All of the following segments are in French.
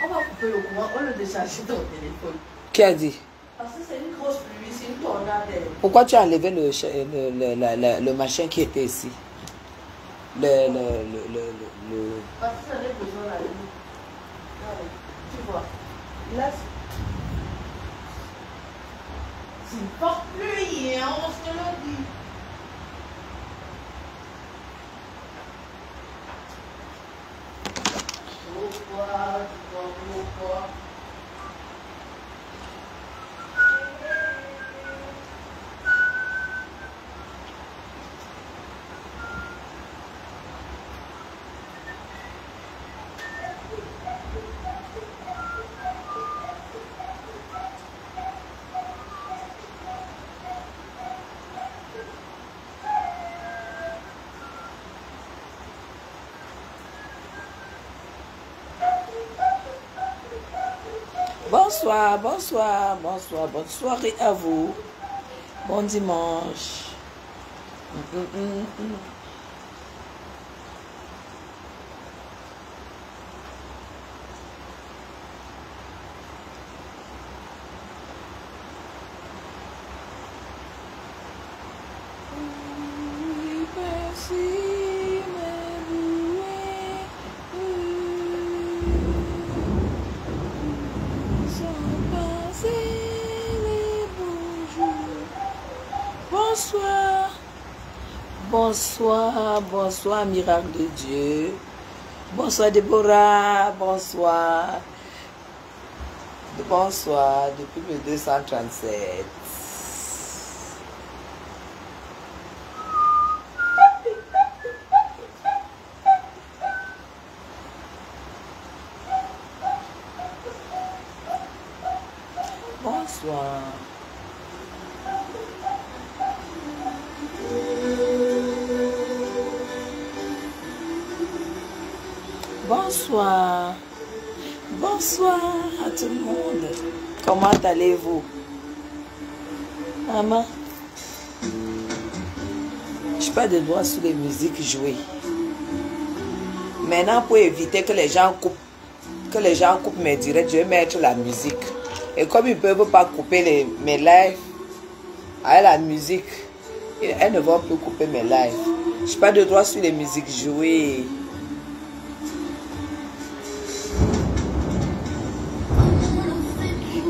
On va couper le courant, on le décharge ton téléphone. Qui a dit? Parce que c'est une grosse pluie, c'est une tornade. Pourquoi tu as enlevé le machin qui était ici? Parce que j'avais besoin de la lumière. Tu vois, là, c'est pas pluie, hein, on se l'a dit. Pourquoi? Bonsoir, bonsoir, bonsoir, bonne soirée à vous. Bon dimanche. Bonsoir. Bonsoir, bonsoir, miracle de Dieu. Bonsoir, Déborah. Bonsoir. Bonsoir, depuis le 237. Bonsoir. Bonsoir. Bonsoir à tout le monde. Comment allez-vous? Maman, je n'ai pas de droit sur les musiques jouées. Maintenant, pour éviter que les gens coupent mes directs, je vais mettre la musique. Et comme ils ne peuvent pas couper mes lives avec la musique, elles ne vont plus couper mes lives. Je n'ai pas de droit sur les musiques jouées.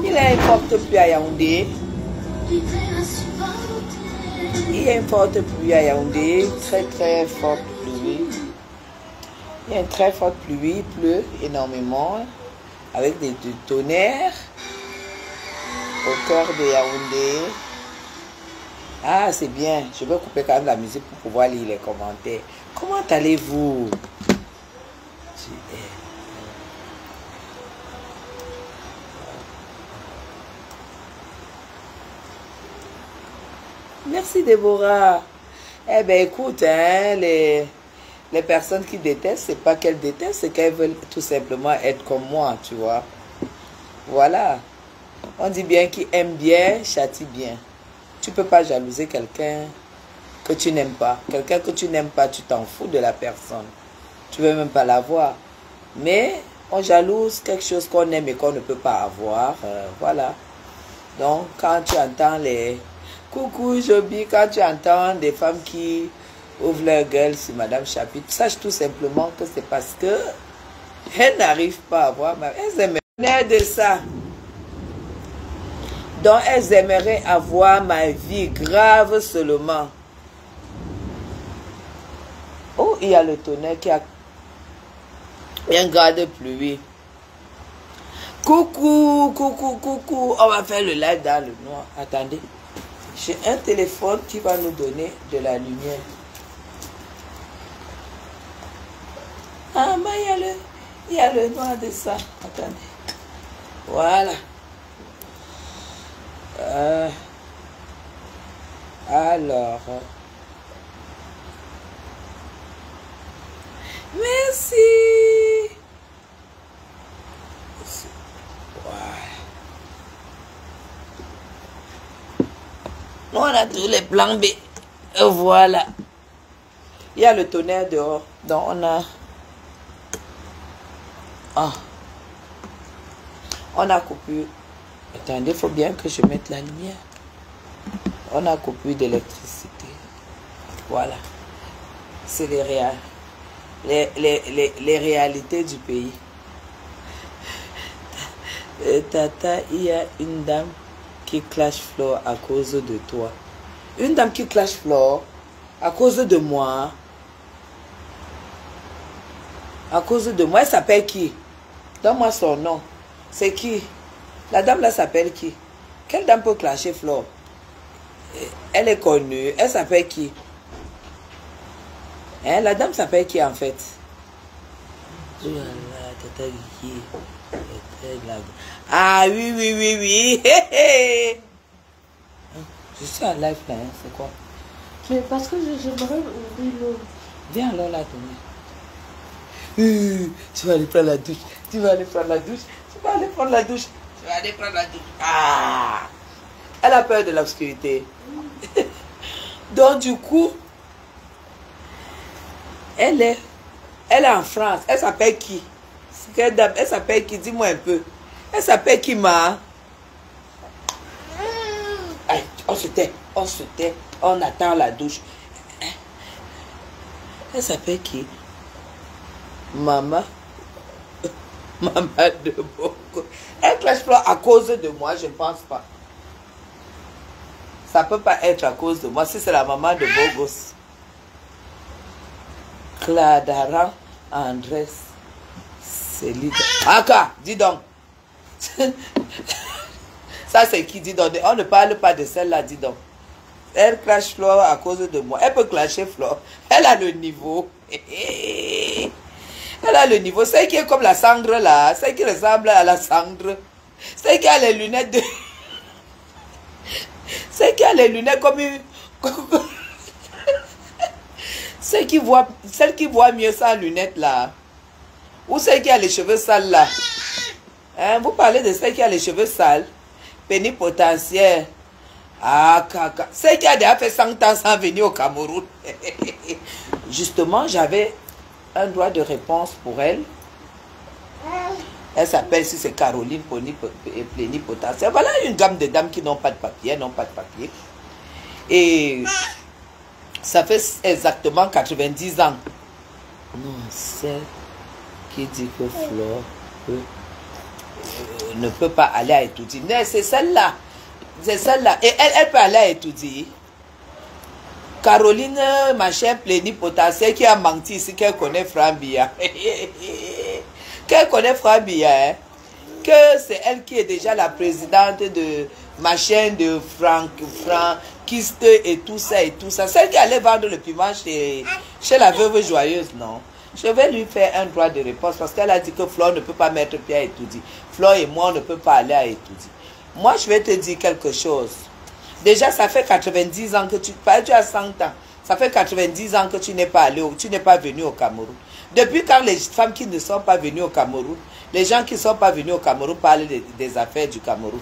Il y a une forte pluie à Yaoundé. Il y a une forte pluie à Yaoundé. Très très forte pluie. Il y a une très forte pluie. Il pleut énormément. Avec des tonnerres. Au cœur de Yaoundé. Ah, c'est bien. Je vais couper quand même la musique pour pouvoir lire les commentaires. Comment allez-vous? Merci, Déborah. Eh bien, écoute, hein, les personnes qui détestent, c'est pas qu'elles détestent, c'est qu'elles veulent tout simplement être comme moi, tu vois. Voilà. On dit bien qui aime bien, châtie bien. Tu peux pas jalouser quelqu'un que tu n'aimes pas. Quelqu'un que tu n'aimes pas, tu t'en fous de la personne. Tu veux même pas la voir. Mais on jalouse quelque chose qu'on aime et qu'on ne peut pas avoir. Voilà. Donc, quand tu entends les... Coucou, Joby, quand tu entends des femmes qui ouvrent leur gueule sur Madame Chapitre, sache tout simplement que c'est parce que elles n'arrivent pas à voir... Elles aimeraient de ça. Donc, elles aimeraient avoir ma vie grave seulement. Oh, il y a le tonnerre qui a... Il y a un gars de pluie. Coucou, coucou, coucou. On va faire le live dans le noir. Attendez. J'ai un téléphone qui va nous donner de la lumière. Ah, mais il y a le noir de ça. Attendez. Voilà. Alors. Merci. On a tous les plans B. Voilà. Il y a le tonnerre dehors. Donc on a... Ah. On a coupé. Attendez, il faut bien que je mette la lumière. On a coupé d'électricité. Voilà. C'est les réalités du pays. Tata, il y a une dame qui clash Flore à cause de toi. Une dame qui clash Flore à cause de moi. À cause de moi, elle s'appelle qui? Donne-moi son nom. C'est qui? La dame là s'appelle qui? Quelle dame peut clasher Flore? Elle est connue. Elle s'appelle qui? Hein? La dame s'appelle qui en fait? Ah oui, oui, oui, oui. Je suis en live là, hein. C'est quoi? Mais parce que j'aimerais ouvrir l'eau. Viens alors là, tu vas aller prendre la douche. Tu vas aller prendre la douche. Tu vas aller prendre la douche. Tu vas aller prendre la douche. Ah! Elle a peur de l'obscurité. Donc du coup, elle est en France. Elle s'appelle qui? Elle s'appelle qui? Dis-moi un peu. Elle s'appelle qui, ma? Allez, on se tait. On attend la douche. Elle s'appelle qui? Maman. Maman de Bogo. Elle clash Flore à cause de moi, je ne pense pas. Ça ne peut pas être à cause de moi si c'est la maman de Bogos. Cladara Andrés Célida. Aka, dis donc. Ça c'est qui, dis donc. On ne parle pas de celle-là, dis donc. Elle clash Flore à cause de moi. Elle peut clasher Flore. Elle a le niveau. Elle a le niveau. Celle qui est comme la cendre là. Celle qui ressemble à la cendre. Celle qui a les lunettes de... Celle qui a les lunettes comme une... Celle qui voit mieux sans lunettes là. Ou celle qui a les cheveux sales là. Hein, vous parlez de celle qui a les cheveux sales. Pénipotentiaire. Ah, caca. Celle qui a déjà fait 100 ans sans venir au Cameroun. Justement, j'avais un droit de réponse pour elle. Elle s'appelle, si c'est Caroline Plénipotentiaire. Voilà une gamme de dames qui n'ont pas de papier, Et ça fait exactement 90 ans. Non, celle qui dit que Flore ne peut pas aller à étudier. Non, c'est celle-là. C'est celle-là. Et elle peut aller à étudier. Caroline, machin plénipotentiaire qui a menti ici, qu'elle connaît Frambia. Qu'elle connaît Frambia, hein? Que c'est elle qui est déjà la présidente de machin de franquiste et tout ça et tout ça. Celle qui allait vendre le piment chez la veuve joyeuse, non? Je vais lui faire un droit de réponse parce qu'elle a dit que Flore ne peut pas mettre pied à étudier. Flore et moi, on ne peut pas aller à étudier. Moi, je vais te dire quelque chose. Déjà, ça fait 90 ans que tu as 100 ans. Ça fait 90 ans que tu n'es pas allé, tu n'es pas venu au Cameroun. Depuis quand les femmes qui ne sont pas venues au Cameroun, les gens qui ne sont pas venus au Cameroun parlent des affaires du Cameroun.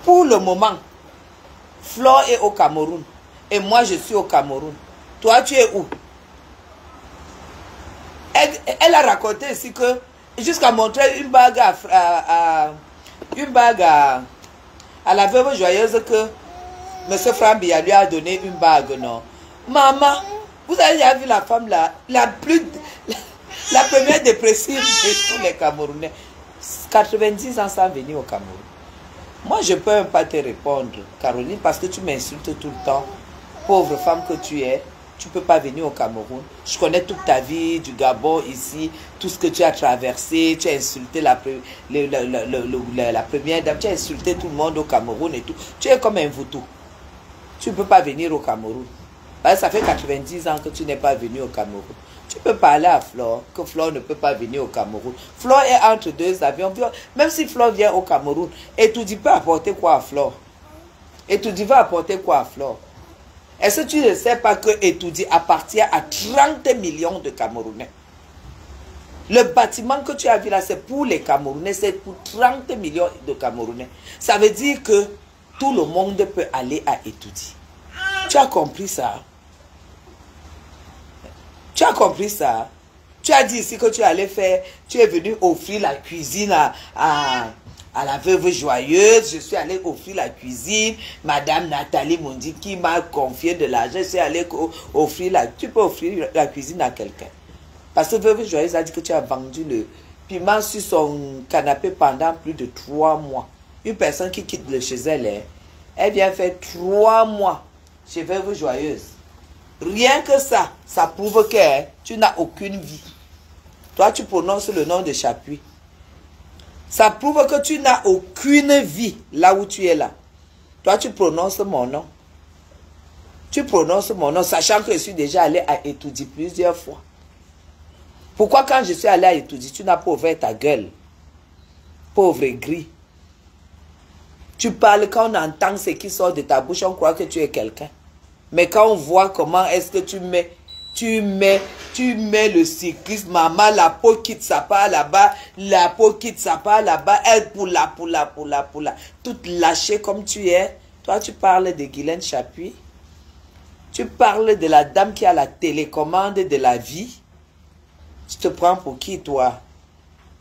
Pour le moment, Flore est au Cameroun. Et moi, je suis au Cameroun. Toi, tu es où? Elle a raconté ici que, jusqu'à montrer une bague à la veuve joyeuse que M. Frambia lui a donné une bague, non? Maman, vous avez déjà vu la femme là, la première dépressive de tous les Camerounais. 90 ans sans venir au Cameroun. Moi, je ne peux pas te répondre, Caroline, parce que tu m'insultes tout le temps. Pauvre femme que tu es, tu ne peux pas venir au Cameroun. Je connais toute ta vie, du Gabon, ici, tout ce que tu as traversé. Tu as insulté la première dame, tu as insulté tout le monde au Cameroun et tout. Tu es comme un voutou. Tu ne peux pas venir au Cameroun. Ça fait 90 ans que tu n'es pas venu au Cameroun. Tu peux parler à Flore, que Flore ne peut pas venir au Cameroun. Flore est entre deux avions. Même si Flore vient au Cameroun, Etoudi peut apporter quoi à Flore? Etoudi va apporter quoi à Flore? Est-ce que tu ne sais pas que Etoudi appartient à 30 millions de Camerounais? Le bâtiment que tu as vu là, c'est pour les Camerounais, c'est pour 30 millions de Camerounais. Ça veut dire que tout le monde peut aller à Etoudi. Tu as compris ça? Tu as compris ça? Tu as dit ici que tu allais faire, tu es venu offrir la cuisine à la veuve joyeuse. Je suis allé offrir la cuisine. Madame Nathalie Mondi qui m'a confié de l'argent. Je suis allé offrir tu peux offrir la cuisine à quelqu'un. Parce que veuve joyeuse a dit que tu as vendu le piment sur son canapé pendant plus de 3 mois. Une personne qui quitte de chez elle, elle vient faire 3 mois chez veuve joyeuse. Rien que ça, ça prouve que tu n'as aucune vie. Toi, tu prononces le nom de Chapuis. Ça prouve que tu n'as aucune vie là où tu es là. Toi, tu prononces mon nom. Tu prononces mon nom, sachant que je suis déjà allé à Etoudi plusieurs fois. Pourquoi quand je suis allé à Etoudi, tu n'as pas ouvert ta gueule? Pauvre aigri. Tu parles, quand on entend ce qui sort de ta bouche, on croit que tu es quelqu'un. Mais quand on voit comment est-ce que tu mets le cycliste, maman, la peau quitte sa part là-bas, la peau quitte sa part là-bas, elle poula. Toute lâchée comme tu es. Toi, tu parles de Guylaine Chapuis. Tu parles de la dame qui a la télécommande de la vie. Tu te prends pour qui, toi?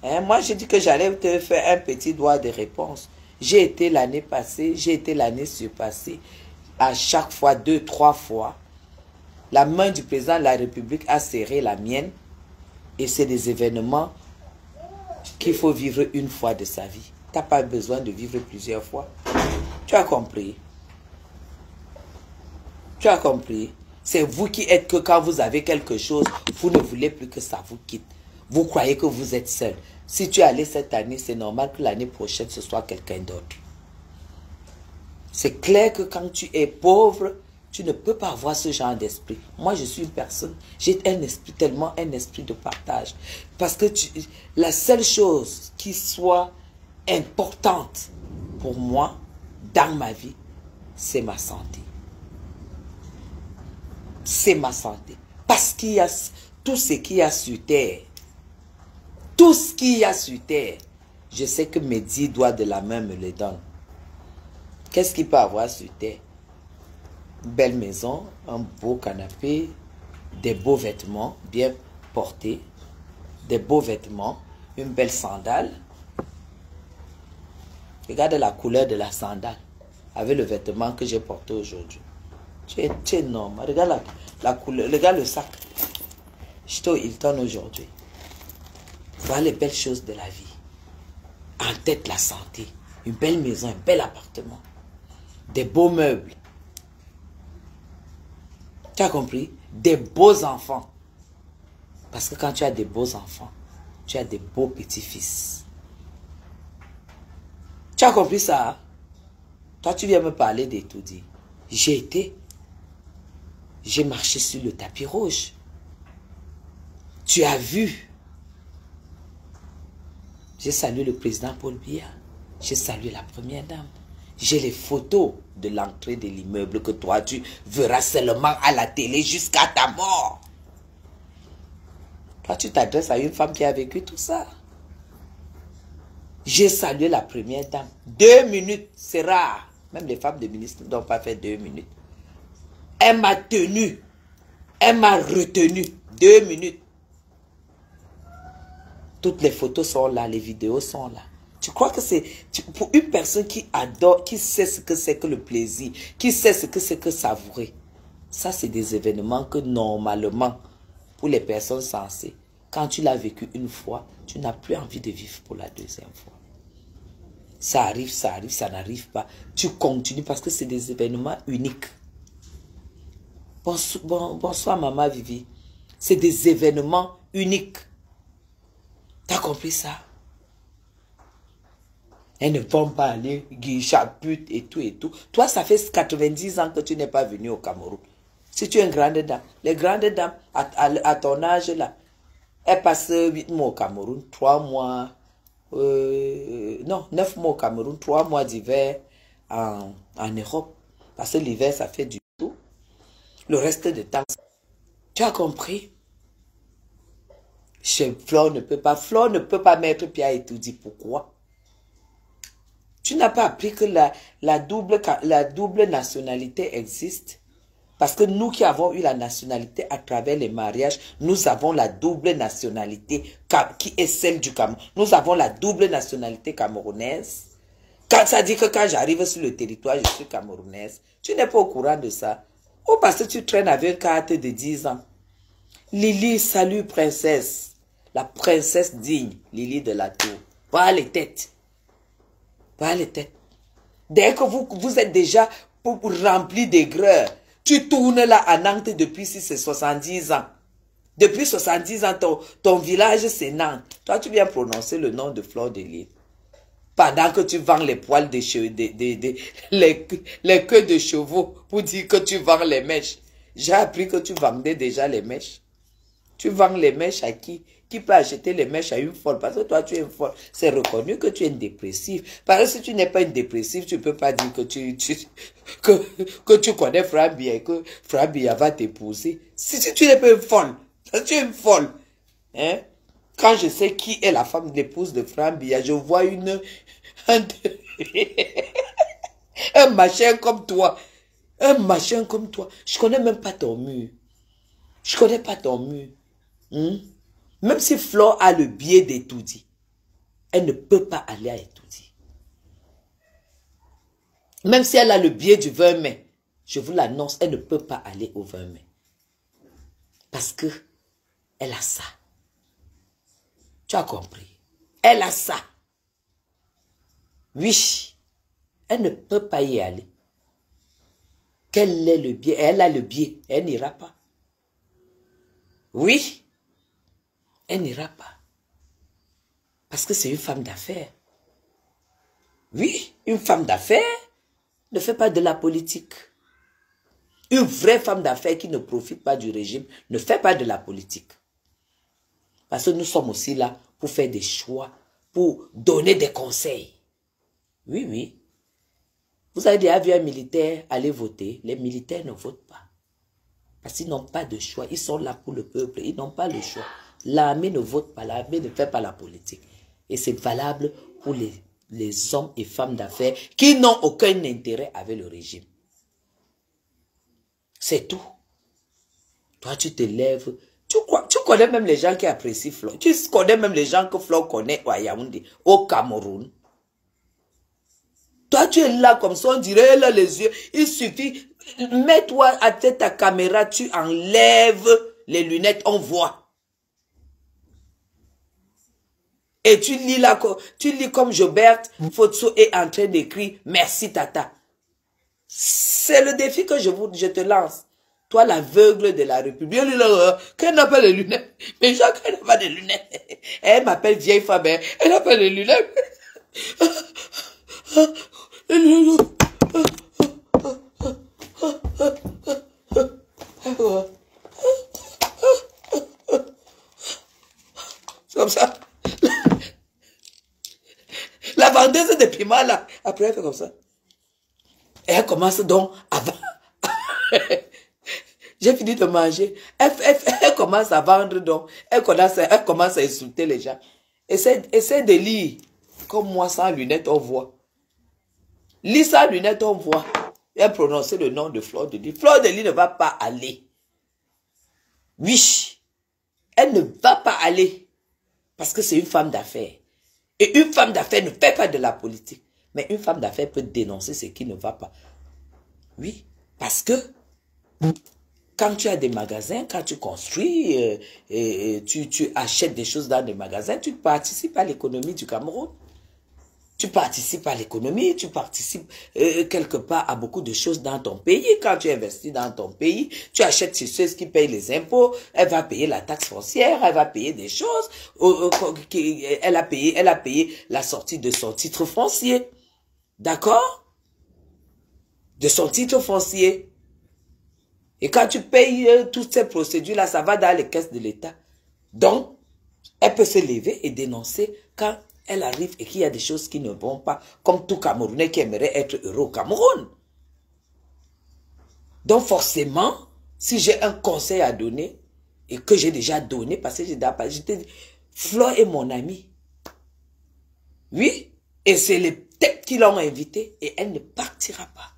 Hein? Moi, j'ai dit que j'allais te faire un petit doigt de réponse. J'ai été l'année passée, j'ai été l'année surpassée. À chaque fois, 2, 3 fois, la main du président de la République a serré la mienne. Et c'est des événements qu'il faut vivre une fois de sa vie. Tu n'as pas besoin de vivre plusieurs fois. Tu as compris? Tu as compris? C'est vous qui êtes que quand vous avez quelque chose, vous ne voulez plus que ça vous quitte. Vous croyez que vous êtes seul. Si tu es allé cette année, c'est normal que l'année prochaine, ce soit quelqu'un d'autre. C'est clair que quand tu es pauvre, tu ne peux pas avoir ce genre d'esprit. Moi, je suis une personne, j'ai un esprit, tellement un esprit de partage. Parce que la seule chose qui soit importante pour moi, dans ma vie, c'est ma santé. C'est ma santé. Parce qu'il y a tout ce qu'il y a sur terre. Tout ce qu'il y a sur terre. Je sais que mes 10 doigts de la main me les donnent. Qu'est-ce qu'il peut avoir sur terre? Une belle maison, un beau canapé, des beaux vêtements bien portés, des beaux vêtements, une belle sandale. Regarde la couleur de la sandale avec le vêtement que j'ai porté aujourd'hui. Tu es énorme. Regarde la couleur, regarde le sac. J'étais au Hilton aujourd'hui. Voilà les belles choses de la vie. En tête, la santé. Une belle maison, un bel appartement. Des beaux meubles. Tu as compris? Des beaux enfants. Parce que quand tu as des beaux enfants, tu as des beaux petits-fils. Tu as compris ça? Toi, tu viens me parler d'Etoudi. J'ai marché sur le tapis rouge. Tu as vu. J'ai salué le président Paul Biya. J'ai salué la première dame. J'ai les photos de l'entrée de l'immeuble que toi, tu verras seulement à la télé jusqu'à ta mort. Toi, tu t'adresses à une femme qui a vécu tout ça. J'ai salué la première dame. 2 minutes, c'est rare. Même les femmes de ministre n'ont pas fait 2 minutes. Elle m'a tenu. Elle m'a retenu. 2 minutes. Toutes les photos sont là, les vidéos sont là. Tu crois que c'est pour une personne qui adore, qui sait ce que c'est que le plaisir, qui sait ce que c'est que savourer. Ça, c'est des événements que normalement, pour les personnes sensées, quand tu l'as vécu une fois, tu n'as plus envie de vivre pour la deuxième fois. Ça arrive, ça n'arrive pas. Tu continues parce que c'est des événements uniques. Bonsoir, maman Vivi. C'est des événements uniques. T'as compris ça? Elles ne vont pas aller guichapute et tout et tout. Toi, ça fait 90 ans que tu n'es pas venu au Cameroun. Si tu es une grande dame, les grandes dames, à ton âge là, elles passent 8 mois au Cameroun, 3 mois, non, 9 mois au Cameroun, 3 mois d'hiver en Europe. Parce que l'hiver, ça fait du tout. Le reste du temps, tu as compris? Chez Flore ne peut pas mettre pied à Etoudi. Pourquoi? Tu n'as pas appris que la double nationalité existe. Parce que nous qui avons eu la nationalité à travers les mariages, nous avons la double nationalité qui est celle du Cameroun. Nous avons la double nationalité camerounaise. Quand ça dit que quand j'arrive sur le territoire, je suis camerounaise, tu n'es pas au courant de ça. Ou parce que tu traînes avec une carte de 10 ans. Lily, salut princesse. La princesse digne, Lily de la Tour. Voilà les têtes. Voilà les têtes. Dès que vous êtes déjà rempli d'aigreur, tu tournes là à Nantes depuis si c'est 70 ans. Depuis 70 ans, ton village c'est Nantes. Toi, tu viens prononcer le nom de Fleur de Lys. Pendant que tu vends les poils de cheveux, les queues de chevaux pour dire que tu vends les mèches. J'ai appris que tu vendais déjà les mèches. Tu vends les mèches à qui? Qui peut acheter les mèches à une folle? Parce que toi, tu es une folle. C'est reconnu que tu es une dépressive. Parce que si tu n'es pas une dépressive, tu ne peux pas dire que tu connais Frambia et que Frambia va t'épouser. Si tu n'es pas une folle, tu es une folle. Hein? Quand je sais qui est la femme, l'épouse de Frambia, je vois un machin comme toi. Un machin comme toi. Je connais même pas ton mur. Je connais pas ton mur. Même si Flore a le biais d'Etoudi, elle ne peut pas aller à Etoudi. Même si elle a le biais du 20 mai, je vous l'annonce, elle ne peut pas aller au 20 mai. Parce que elle a ça. Tu as compris? Elle a ça. Oui. Elle ne peut pas y aller. Quel est le biais? Elle a le biais. Elle n'ira pas. Oui. Elle n'ira pas. Parce que c'est une femme d'affaires. Oui, une femme d'affaires ne fait pas de la politique. Une vraie femme d'affaires qui ne profite pas du régime ne fait pas de la politique. Parce que nous sommes aussi là pour faire des choix, pour donner des conseils. Oui, oui. Vous avez déjà vu un militaire aller voter. Les militaires ne votent pas. Parce qu'ils n'ont pas de choix. Ils sont là pour le peuple. Ils n'ont pas le choix. L'armée ne vote pas. L'armée ne fait pas la politique. Et c'est valable pour les hommes et femmes d'affaires qui n'ont aucun intérêt avec le régime. C'est tout. Toi, tu te lèves. Tu connais même les gens qui apprécient Flore. Tu connais même les gens que Flore connaît à Yaoundé, au Cameroun. Toi, tu es là comme ça, on dirait, elle a les yeux. Il suffit, mets-toi à ta caméra, tu enlèves les lunettes, on voit. Et tu lis là, tu lis comme Jobert Fotso est en train d'écrire « Merci Tata ». C'est le défi que je te lance. Toi, l'aveugle de la République. Qu'elle n'a pas les lunettes. Mais Jacques, elle n'a pas de lunettes. Elle m'appelle vieille femme, elle n'a pas de lunettes. C'est comme ça. La vendeuse de piment là, après elle fait comme ça. Et elle commence donc avant. J'ai fini de manger. Elle commence à vendre donc. Elle commence à insulter les gens. Essaie de lire. Comme moi, sans lunettes, on voit. Lis sans lunettes, on voit. Elle prononce le nom de Fleur de Lys. Fleur de Lys ne va pas aller. Oui. Elle ne va pas aller. Parce que c'est une femme d'affaires. Et une femme d'affaires ne fait pas de la politique. Mais une femme d'affaires peut dénoncer ce qui ne va pas. Oui. Parce que quand tu as des magasins, quand tu construis, tu achètes des choses dans des magasins, tu participes à l'économie du Cameroun. Tu participes à l'économie, tu participes quelque part à beaucoup de choses dans ton pays. Quand tu investis dans ton pays, tu achètes chez ceux qui payent les impôts, elle va payer la taxe foncière, elle va payer des choses, elle a payé la sortie de son titre foncier. D'accord? De son titre foncier. Et quand tu payes toutes ces procédures-là, ça va dans les caisses de l'État. Donc, elle peut se lever et dénoncer quand elle arrive et qu'il y a des choses qui ne vont pas, comme tout Camerounais qui aimerait être heureux au Cameroun. Donc forcément, si j'ai un conseil à donner, et que j'ai déjà donné, parce que je t'ai dit, Flore est mon amie. Oui, et c'est les têtes qui l'ont invitée, et elle ne partira pas.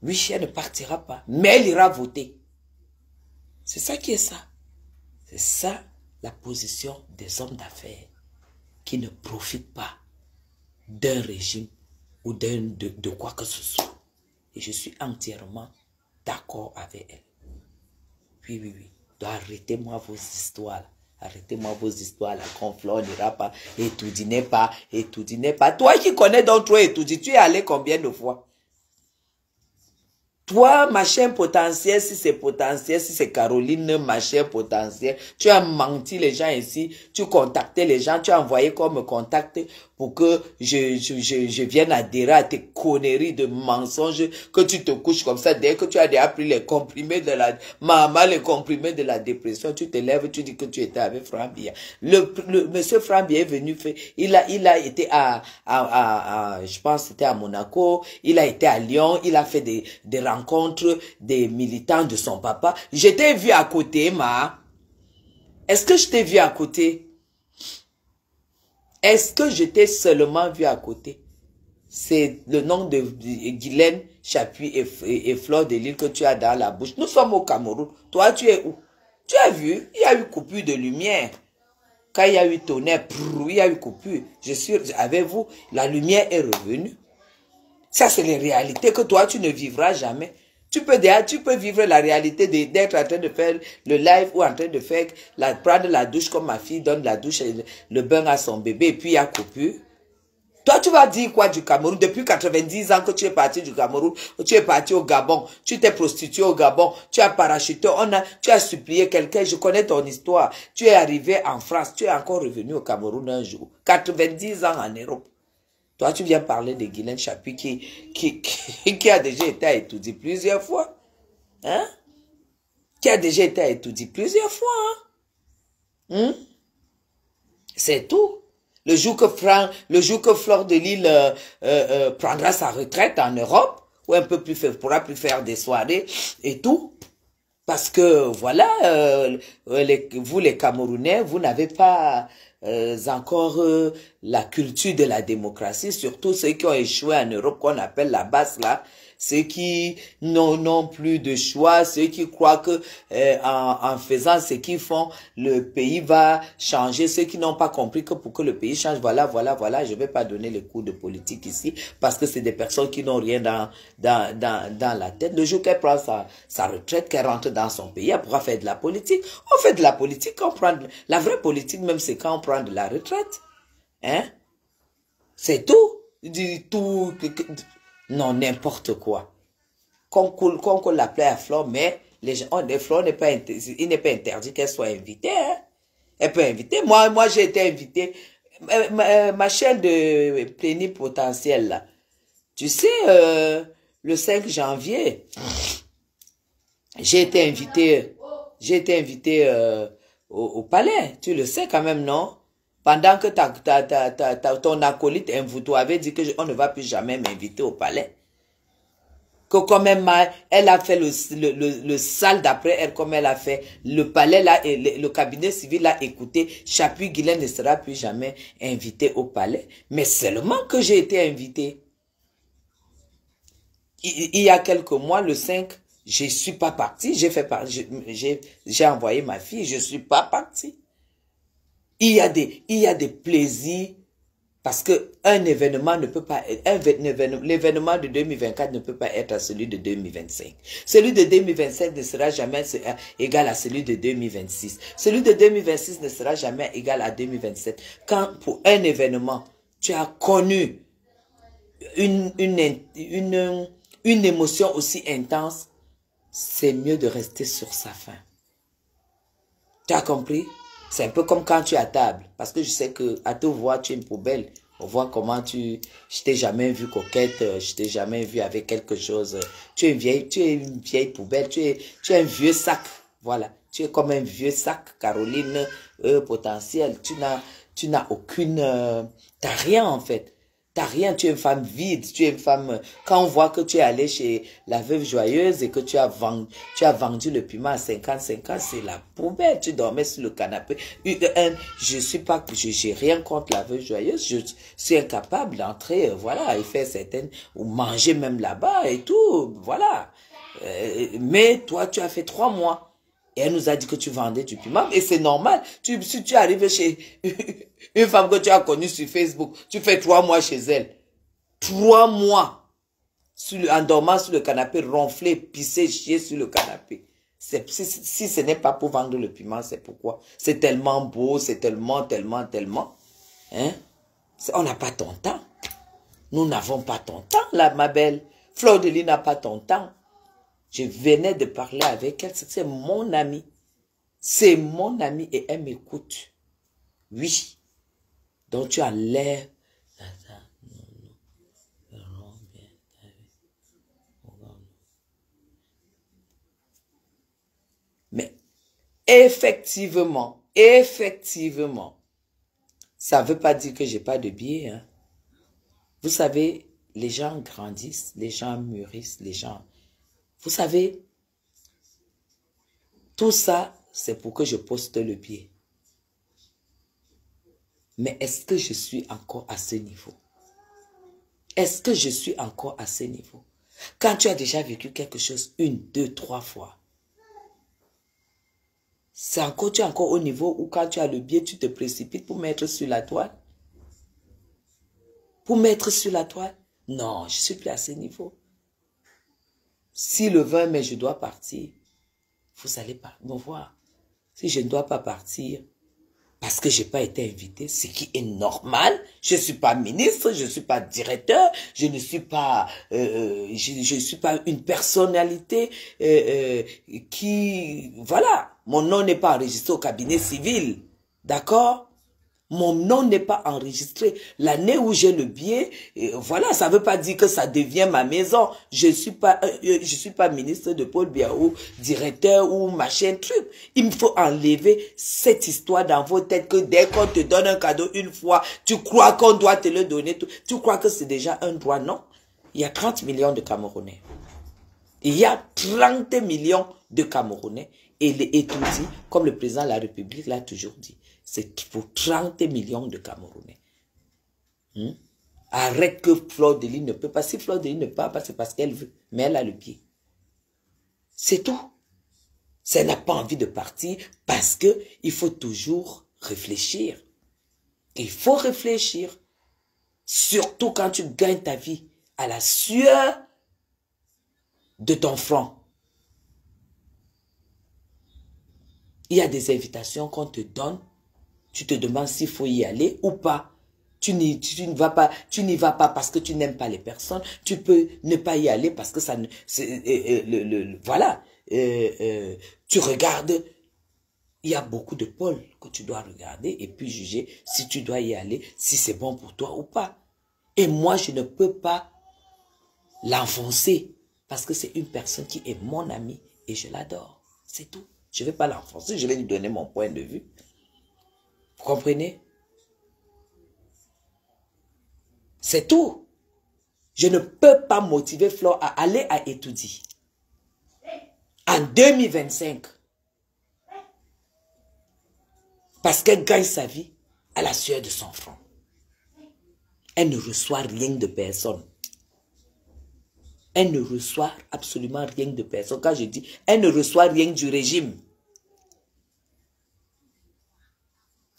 Oui, elle ne partira pas, mais elle ira voter. C'est ça qui est ça. C'est ça la position des hommes d'affaires qui ne profitent pas d'un régime ou de quoi que ce soit. Et je suis entièrement d'accord avec elle. Oui, oui, oui. Donc arrêtez-moi vos histoires. Arrêtez-moi vos histoires. La conflore n'ira pas. Et tout dit n'est pas. Et tout dit n'est pas. Toi qui connais donc toi et tout dit, tu es allé combien de fois? Toi, machin potentiel, si c'est Caroline, machin potentiel, tu as menti les gens ici, tu contactais les gens, tu as envoyé qu'on me contacte pour que je vienne adhérer à tes conneries de mensonges, que tu te couches comme ça, dès que tu as déjà pris les comprimés de la, maman, les comprimés de la dépression, tu te lèves, tu dis que tu étais avec Franck Biya. Le monsieur Franck Biya est venu faire, il a été je pense que c'était à Monaco, il a été à Lyon, il a fait des rencontres des militants de son papa. Je t'ai vu à côté, ma. Est-ce que je t'ai vu à côté? Est-ce que je t'ai seulement vu à côté? C'est le nom de Guylaine Chapuis et Fleur de Lille que tu as dans la bouche. Nous sommes au Cameroun. Toi, tu es où? Tu as vu? Il y a eu coupure de lumière. Quand il y a eu tonnerre, il y a eu coupure. Je suis avec vous, la lumière est revenue. Ça, c'est les réalités que toi, tu ne vivras jamais. Tu peux vivre la réalité d'être en train de faire le live ou en train de faire, prendre la douche comme ma fille donne la douche et le bain à son bébé et puis il y a coupure. Toi, tu vas dire quoi du Cameroun? Depuis 90 ans que tu es parti du Cameroun, tu es parti au Gabon, tu t'es prostitué au Gabon, tu as parachuté, tu as supplié quelqu'un, je connais ton histoire. Tu es arrivé en France, tu es encore revenu au Cameroun un jour. 90 ans en Europe. Toi, tu viens parler de Guylaine Chapuis qui a déjà été à Etoudi plusieurs fois. Hein? Qui a déjà été à Etoudi plusieurs fois. Hein? C'est tout. Le jour que Fleur de Lille prendra sa retraite en Europe, ou un peu plus pourra plus faire des soirées et tout. Parce que, voilà, vous les Camerounais, vous n'avez pas encore la culture de la démocratie, surtout ceux qui ont échoué en Europe, qu'on appelle la basse là, ceux qui n'ont plus de choix, ceux qui croient que en faisant ce qu'ils font, le pays va changer, ceux qui n'ont pas compris que pour que le pays change, voilà, je vais pas donner les cours de politique ici, parce que c'est des personnes qui n'ont rien dans la tête. Le jour qu'elle prend sa retraite, qu'elle rentre dans son pays, elle pourra faire de la politique. On fait de la politique quand on prend la vraie politique, même c'est quand on prend de la retraite. Hein? C'est tout. Non, n'importe quoi. Qu'on l'appelait à Flore, mais Flore n'est pas interdit, il n'est pas interdit qu'elle soit invitée. Hein? Elle peut inviter. Moi j'ai été invitée. Ma chaîne de plénipotentiel, là. Tu sais, le 5 janvier, j'ai été invitée au palais. Tu le sais quand même, non? Pendant que ton acolyte Mvuto avait dit qu'on ne va plus jamais m'inviter au palais. Que quand même, elle a fait le sale d'après elle, comme elle a fait. Le palais là, et le cabinet civil a écouté. Chapuis Guylaine ne sera plus jamais invité au palais. Mais seulement que j'ai été invité. Il y a quelques mois, le 5, je suis pas partie. J'ai envoyé ma fille, je suis pas partie. Il y a des plaisirs parce que un événement ne peut pas l'événement de 2024 ne peut pas être à celui de 2025. Celui de 2025 ne sera jamais égal à celui de 2026. Celui de 2026 ne sera jamais égal à 2027. Quand pour un événement, tu as connu une émotion aussi intense, c'est mieux de rester sur sa faim. Tu as compris? C'est un peu comme quand tu es à table. Parce que je sais que à te voir, tu es une poubelle. On voit comment je t'ai jamais vu coquette, je t'ai jamais vu avec quelque chose. Tu es une vieille poubelle, tu es un vieux sac. Voilà. Tu es comme un vieux sac, Caroline, potentiel. Tu n'as aucune, t'as rien en fait. T'as rien, tu es une femme vide, tu es une femme... Quand on voit que tu es allé chez la veuve joyeuse et que tu as vendu le piment à 50-50, c'est la poubelle. Tu dormais sur le canapé. J'ai rien contre la veuve joyeuse. Je suis incapable d'entrer, voilà, et faire certaines... Ou manger même là-bas et tout, voilà. Mais toi, tu as fait 3 mois. Et elle nous a dit que tu vendais du piment. Et c'est normal. Si tu arrives chez une femme que tu as connue sur Facebook, tu fais 3 mois chez elle. 3 mois. En dormant sur le canapé, ronfler, pisser, chier sur le canapé. Si ce n'est pas pour vendre le piment, c'est pourquoi. C'est tellement beau, c'est tellement. Hein? On n'a pas ton temps. Nous n'avons pas ton temps, là, ma belle. Fleur de Lys n'a pas ton temps. Je venais de parler avec elle, c'est mon amie. C'est mon amie et elle m'écoute. Oui. Donc tu as l'air... Mais effectivement, ça ne veut pas dire que j'ai pas de billets. Hein. Vous savez, les gens grandissent, les gens mûrissent, les gens... Vous savez, tout ça, c'est pour que je poste le pied. Mais est-ce que je suis encore à ce niveau? Est-ce que je suis encore à ce niveau? Quand tu as déjà vécu quelque chose 1, 2, 3 fois, tu es encore au niveau où quand tu as le biais, tu te précipites pour mettre sur la toile? Pour mettre sur la toile? Non, je suis plus à ce niveau. Si le 20 mai, je dois partir, vous allez pas me voir. Si je ne dois pas partir, parce que je n'ai pas été invité, ce qui est normal. Je ne suis pas ministre, je ne suis pas directeur, je ne suis pas, je suis pas une personnalité qui, voilà, mon nom n'est pas enregistré au cabinet civil, d'accord? Mon nom n'est pas enregistré. L'année où j'ai le billet, voilà, ça ne veut pas dire que ça devient ma maison. Je suis pas ministre de Paul Biya ou directeur ou machin truc. Il me faut enlever cette histoire dans vos têtes que dès qu'on te donne un cadeau une fois, tu crois qu'on doit te le donner. Tu crois que c'est déjà un droit, non? Il y a 30 millions de Camerounais. Il y a 30 millions de Camerounais. Et les étudiants, comme le président de la République l'a toujours dit, c'est pour 30 millions de Camerounais. Arrête que Fleur de Lys ne peut pas. Si Fleur de Lys ne peut pas, c'est parce qu'elle veut. Mais elle a le pied. C'est tout. Ça n'a pas envie de partir parce que il faut toujours réfléchir. Il faut réfléchir. Surtout quand tu gagnes ta vie à la sueur de ton front. Il y a des invitations qu'on te donne. Tu te demandes s'il faut y aller ou pas. Tu n'y vas pas parce que tu n'aimes pas les personnes. Tu peux ne pas y aller parce que ça ne... voilà. Tu regardes. Il y a beaucoup de pôles que tu dois regarder et puis juger si tu dois y aller, si c'est bon pour toi ou pas. Et moi, je ne peux pas l'enfoncer parce que c'est une personne qui est mon amie et je l'adore. C'est tout. Je ne vais pas l'enfoncer, je vais lui donner mon point de vue. Vous comprenez? C'est tout. Je ne peux pas motiver Flore à aller à Etoudi. En 2025. Parce qu'elle gagne sa vie à la sueur de son front. Elle ne reçoit rien de personne. Elle ne reçoit absolument rien de personne. Quand je dis, elle ne reçoit rien du régime.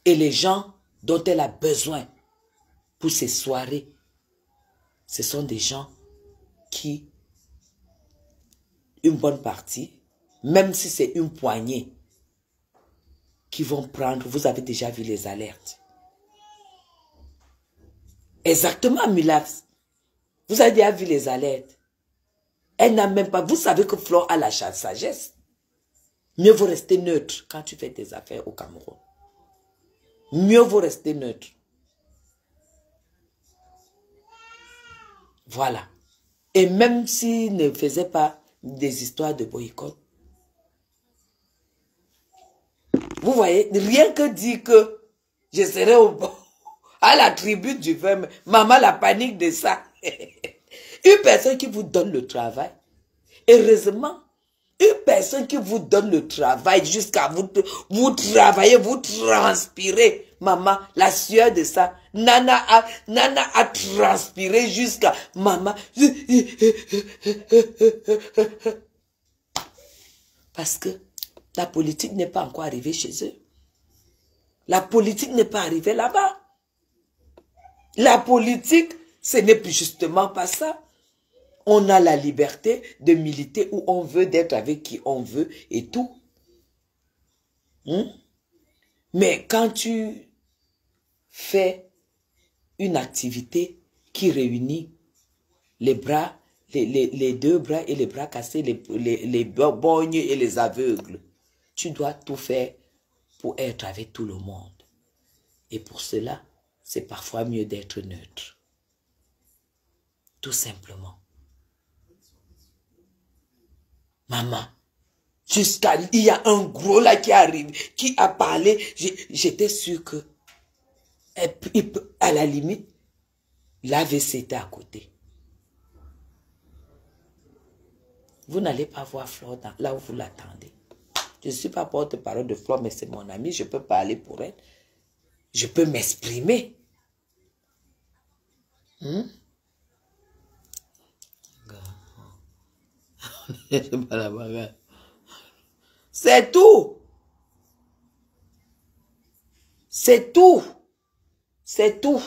Et les gens dont elle a besoin pour ces soirées, ce sont des gens qui, une bonne partie, même si c'est une poignée, qui vont prendre, vous avez déjà vu les alertes. Exactement, Mulax. Vous avez déjà vu les alertes. Elle n'a même pas, vous savez que Flore a la sagesse. Mieux vaut rester neutre quand tu fais tes affaires au Cameroun. Mieux vaut rester neutre. Voilà. Et même s'il ne faisait pas des histoires de boycott, vous voyez, rien que dire que je serai À la tribune du vin, maman, la panique de ça. Une personne qui vous donne le travail, heureusement, une personne qui vous donne le travail jusqu'à vous travaillez, vous transpirez. Maman, la sueur de ça, Nana a transpiré jusqu'à maman. Parce que la politique n'est pas encore arrivée chez eux. La politique n'est pas arrivée là-bas. La politique, ce n'est plus justement pas ça. On a la liberté de militer où on veut, d'être avec qui on veut et tout. Mais quand tu fais une activité qui réunit les bras, les deux bras et les bras cassés, les borgnes et les aveugles, tu dois tout faire pour être avec tout le monde. Et pour cela, c'est parfois mieux d'être neutre. Tout simplement. Maman, il y a un gros là qui arrive, qui a parlé, j'étais sûre que, à la limite, l'AVC était à côté. Vous n'allez pas voir Flore là où vous l'attendez. Je ne suis pas porte-parole de Flore, mais c'est mon amie, je peux parler pour elle. Je peux m'exprimer. C'est tout. C'est tout. C'est tout.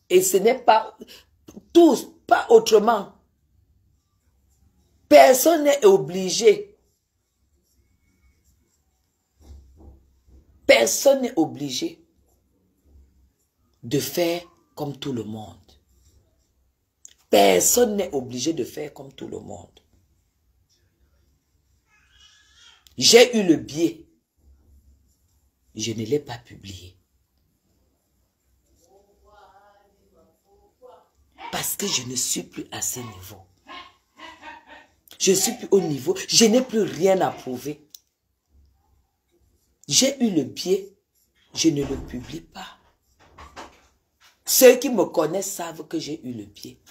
Et ce n'est pas tous, pas autrement. Personne n'est obligé. Personne n'est obligé de faire comme tout le monde. Personne n'est obligé de faire comme tout le monde. J'ai eu le biais. Je ne l'ai pas publié. Parce que je ne suis plus à ce niveau. Je ne suis plus au niveau. Je n'ai plus rien à prouver. J'ai eu le biais. Je ne le publie pas. Ceux qui me connaissent savent que j'ai eu le biais.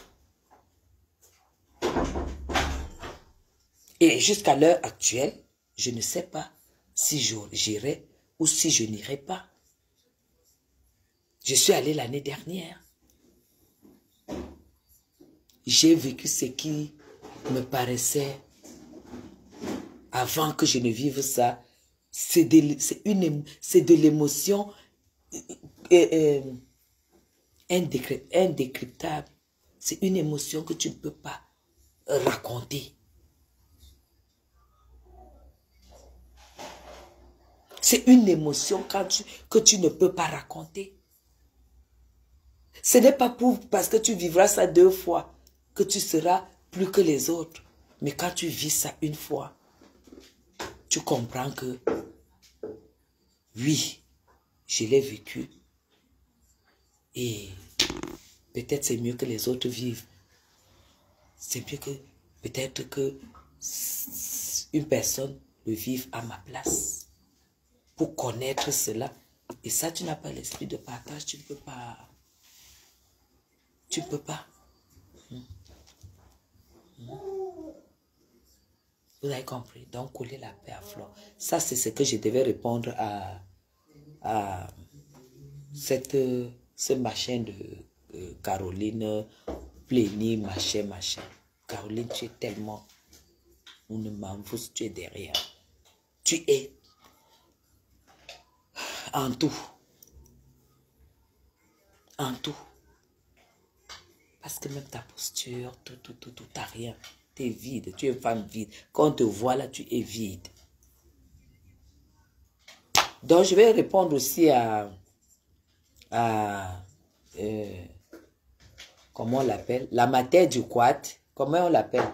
Et jusqu'à l'heure actuelle, je ne sais pas si j'irai ou si je n'irai pas. Je suis allée l'année dernière. J'ai vécu ce qui me paraissait, avant que je ne vive ça, c'est de l'émotion indécryptable. C'est une émotion que tu ne peux pas raconter. C'est une émotion que tu ne peux pas raconter. Ce n'est pas parce que tu vivras ça 2 fois que tu seras plus que les autres. Mais quand tu vis ça une fois, tu comprends que oui, je l'ai vécu. Et peut-être c'est mieux que les autres vivent. C'est mieux que peut-être que une personne le vive à ma place. Pour connaître cela. Et ça, tu n'as pas l'esprit de partage, tu ne peux pas. Tu ne peux pas. Vous avez compris? Donc, coller la paix à Flore. Ça, c'est ce que je devais répondre à ce machin de Caroline, Plénie, machin. Caroline, tu es tellement... On ne m'en fout, tu es derrière. Tu es en tout. En tout. Parce que même ta posture, tout, t'as rien. Tu es vide, tu es une femme vide. Quand on te voit là, tu es vide. Donc, je vais répondre aussi à comment on l'appelle? La matière du quad. Comment on l'appelle?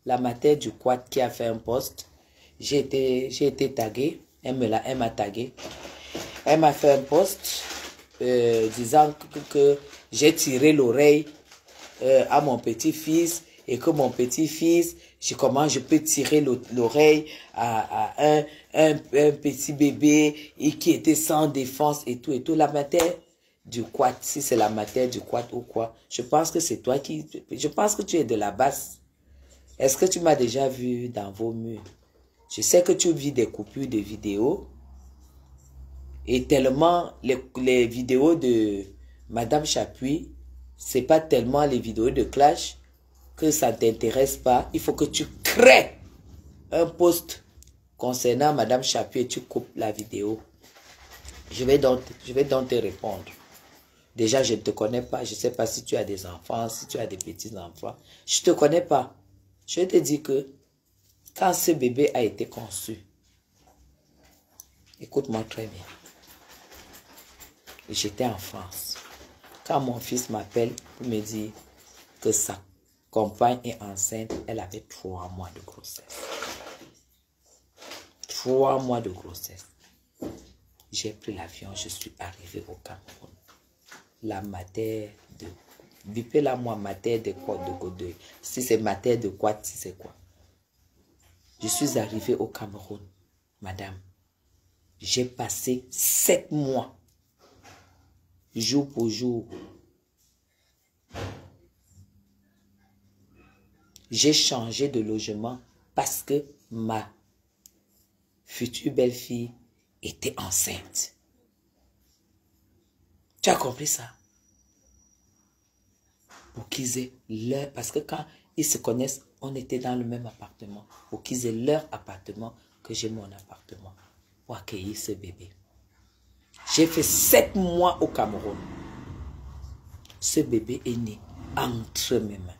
La matière du quad qui a fait un post. J'ai été taguée. Elle m'a tagué. Elle m'a fait un post disant que j'ai tiré l'oreille à mon petit-fils et que mon petit-fils, comment je peux tirer l'oreille à un petit bébé et qui était sans défense et tout. La matière, du quad, si c'est la matière du quad ou quoi, je pense que c'est toi qui... Je pense que tu es de la basse. Est-ce que tu m'as déjà vu dans vos murs? Je sais que tu vis des coupures de vidéos. Et tellement les vidéos de Madame Chapuis, c'est pas tellement les vidéos de clash que ça ne t'intéresse pas. Il faut que tu crées un post concernant Madame Chapuis et tu coupes la vidéo. Je vais donc te répondre. Déjà, je ne te connais pas. Je ne sais pas si tu as des enfants, si tu as des petits-enfants. Je ne te connais pas. Je te dis que quand ce bébé a été conçu, écoute-moi très bien. J'étais en France. Quand mon fils m'appelle pour me dire que sa compagne est enceinte, elle avait 3 mois de grossesse. 3 mois de grossesse. J'ai pris l'avion, je suis arrivé au Cameroun. La matière de... Bipez-la moi, matière de quoi, de si c'est matière de quoi, si c'est quoi. Je suis arrivé au Cameroun, madame. J'ai passé 7 mois, jour pour jour. J'ai changé de logement parce que ma future belle-fille était enceinte. Tu as compris ça? Pour qu'ils aient leur... Parce que quand ils se connaissent, on était dans le même appartement. Pour qu'ils aient leur appartement, que j'ai mon appartement. Pour accueillir ce bébé. J'ai fait 7 mois au Cameroun. Ce bébé est né entre mes mains.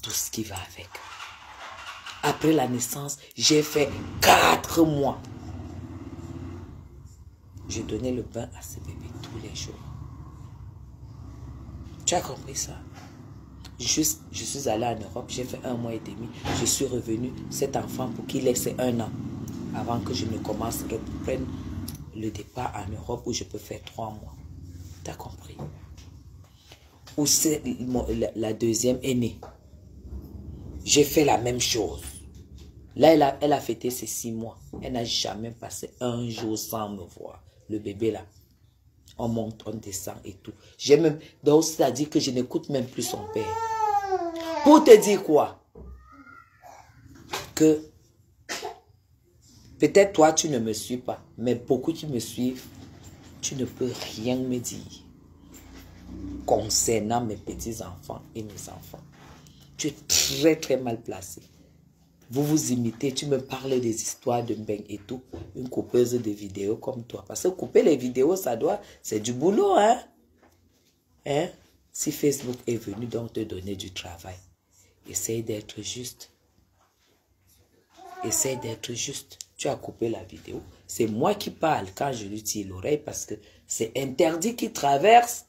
Tout ce qui va avec. Après la naissance, j'ai fait 4 mois. Je donnais le bain à ce bébé tous les jours. Tu as compris ça? Je suis allé en Europe, j'ai fait 1 mois et demi. Je suis revenu, cet enfant, pour qu'il ait ses 1 an. Avant que je ne commence à reprendre le départ en Europe où je peux faire 3 mois. Tu as compris? Où c'est la deuxième est née. J'ai fait la même chose. Là, elle a fêté ses 6 mois. Elle n'a jamais passé un jour sans me voir. Le bébé là. On monte, on descend et tout. J'ai même... Donc, c'est-à-dire que je n'écoute même plus son père. Pour te dire quoi? Que peut-être toi, tu ne me suis pas. Mais beaucoup qui me suivent, tu ne peux rien me dire concernant mes petits-enfants et mes enfants. Tu es très, très mal placé. Vous vous imitez, tu me parles des histoires de Mbeng et tout. Une coupeuse de vidéos comme toi. Parce que couper les vidéos, c'est du boulot, hein? Hein? Si Facebook est venu donc te donner du travail, essaye d'être juste. Essaye d'être juste. Tu as coupé la vidéo. C'est moi qui parle quand je lui tire l'oreille parce que c'est interdit qu'il traverse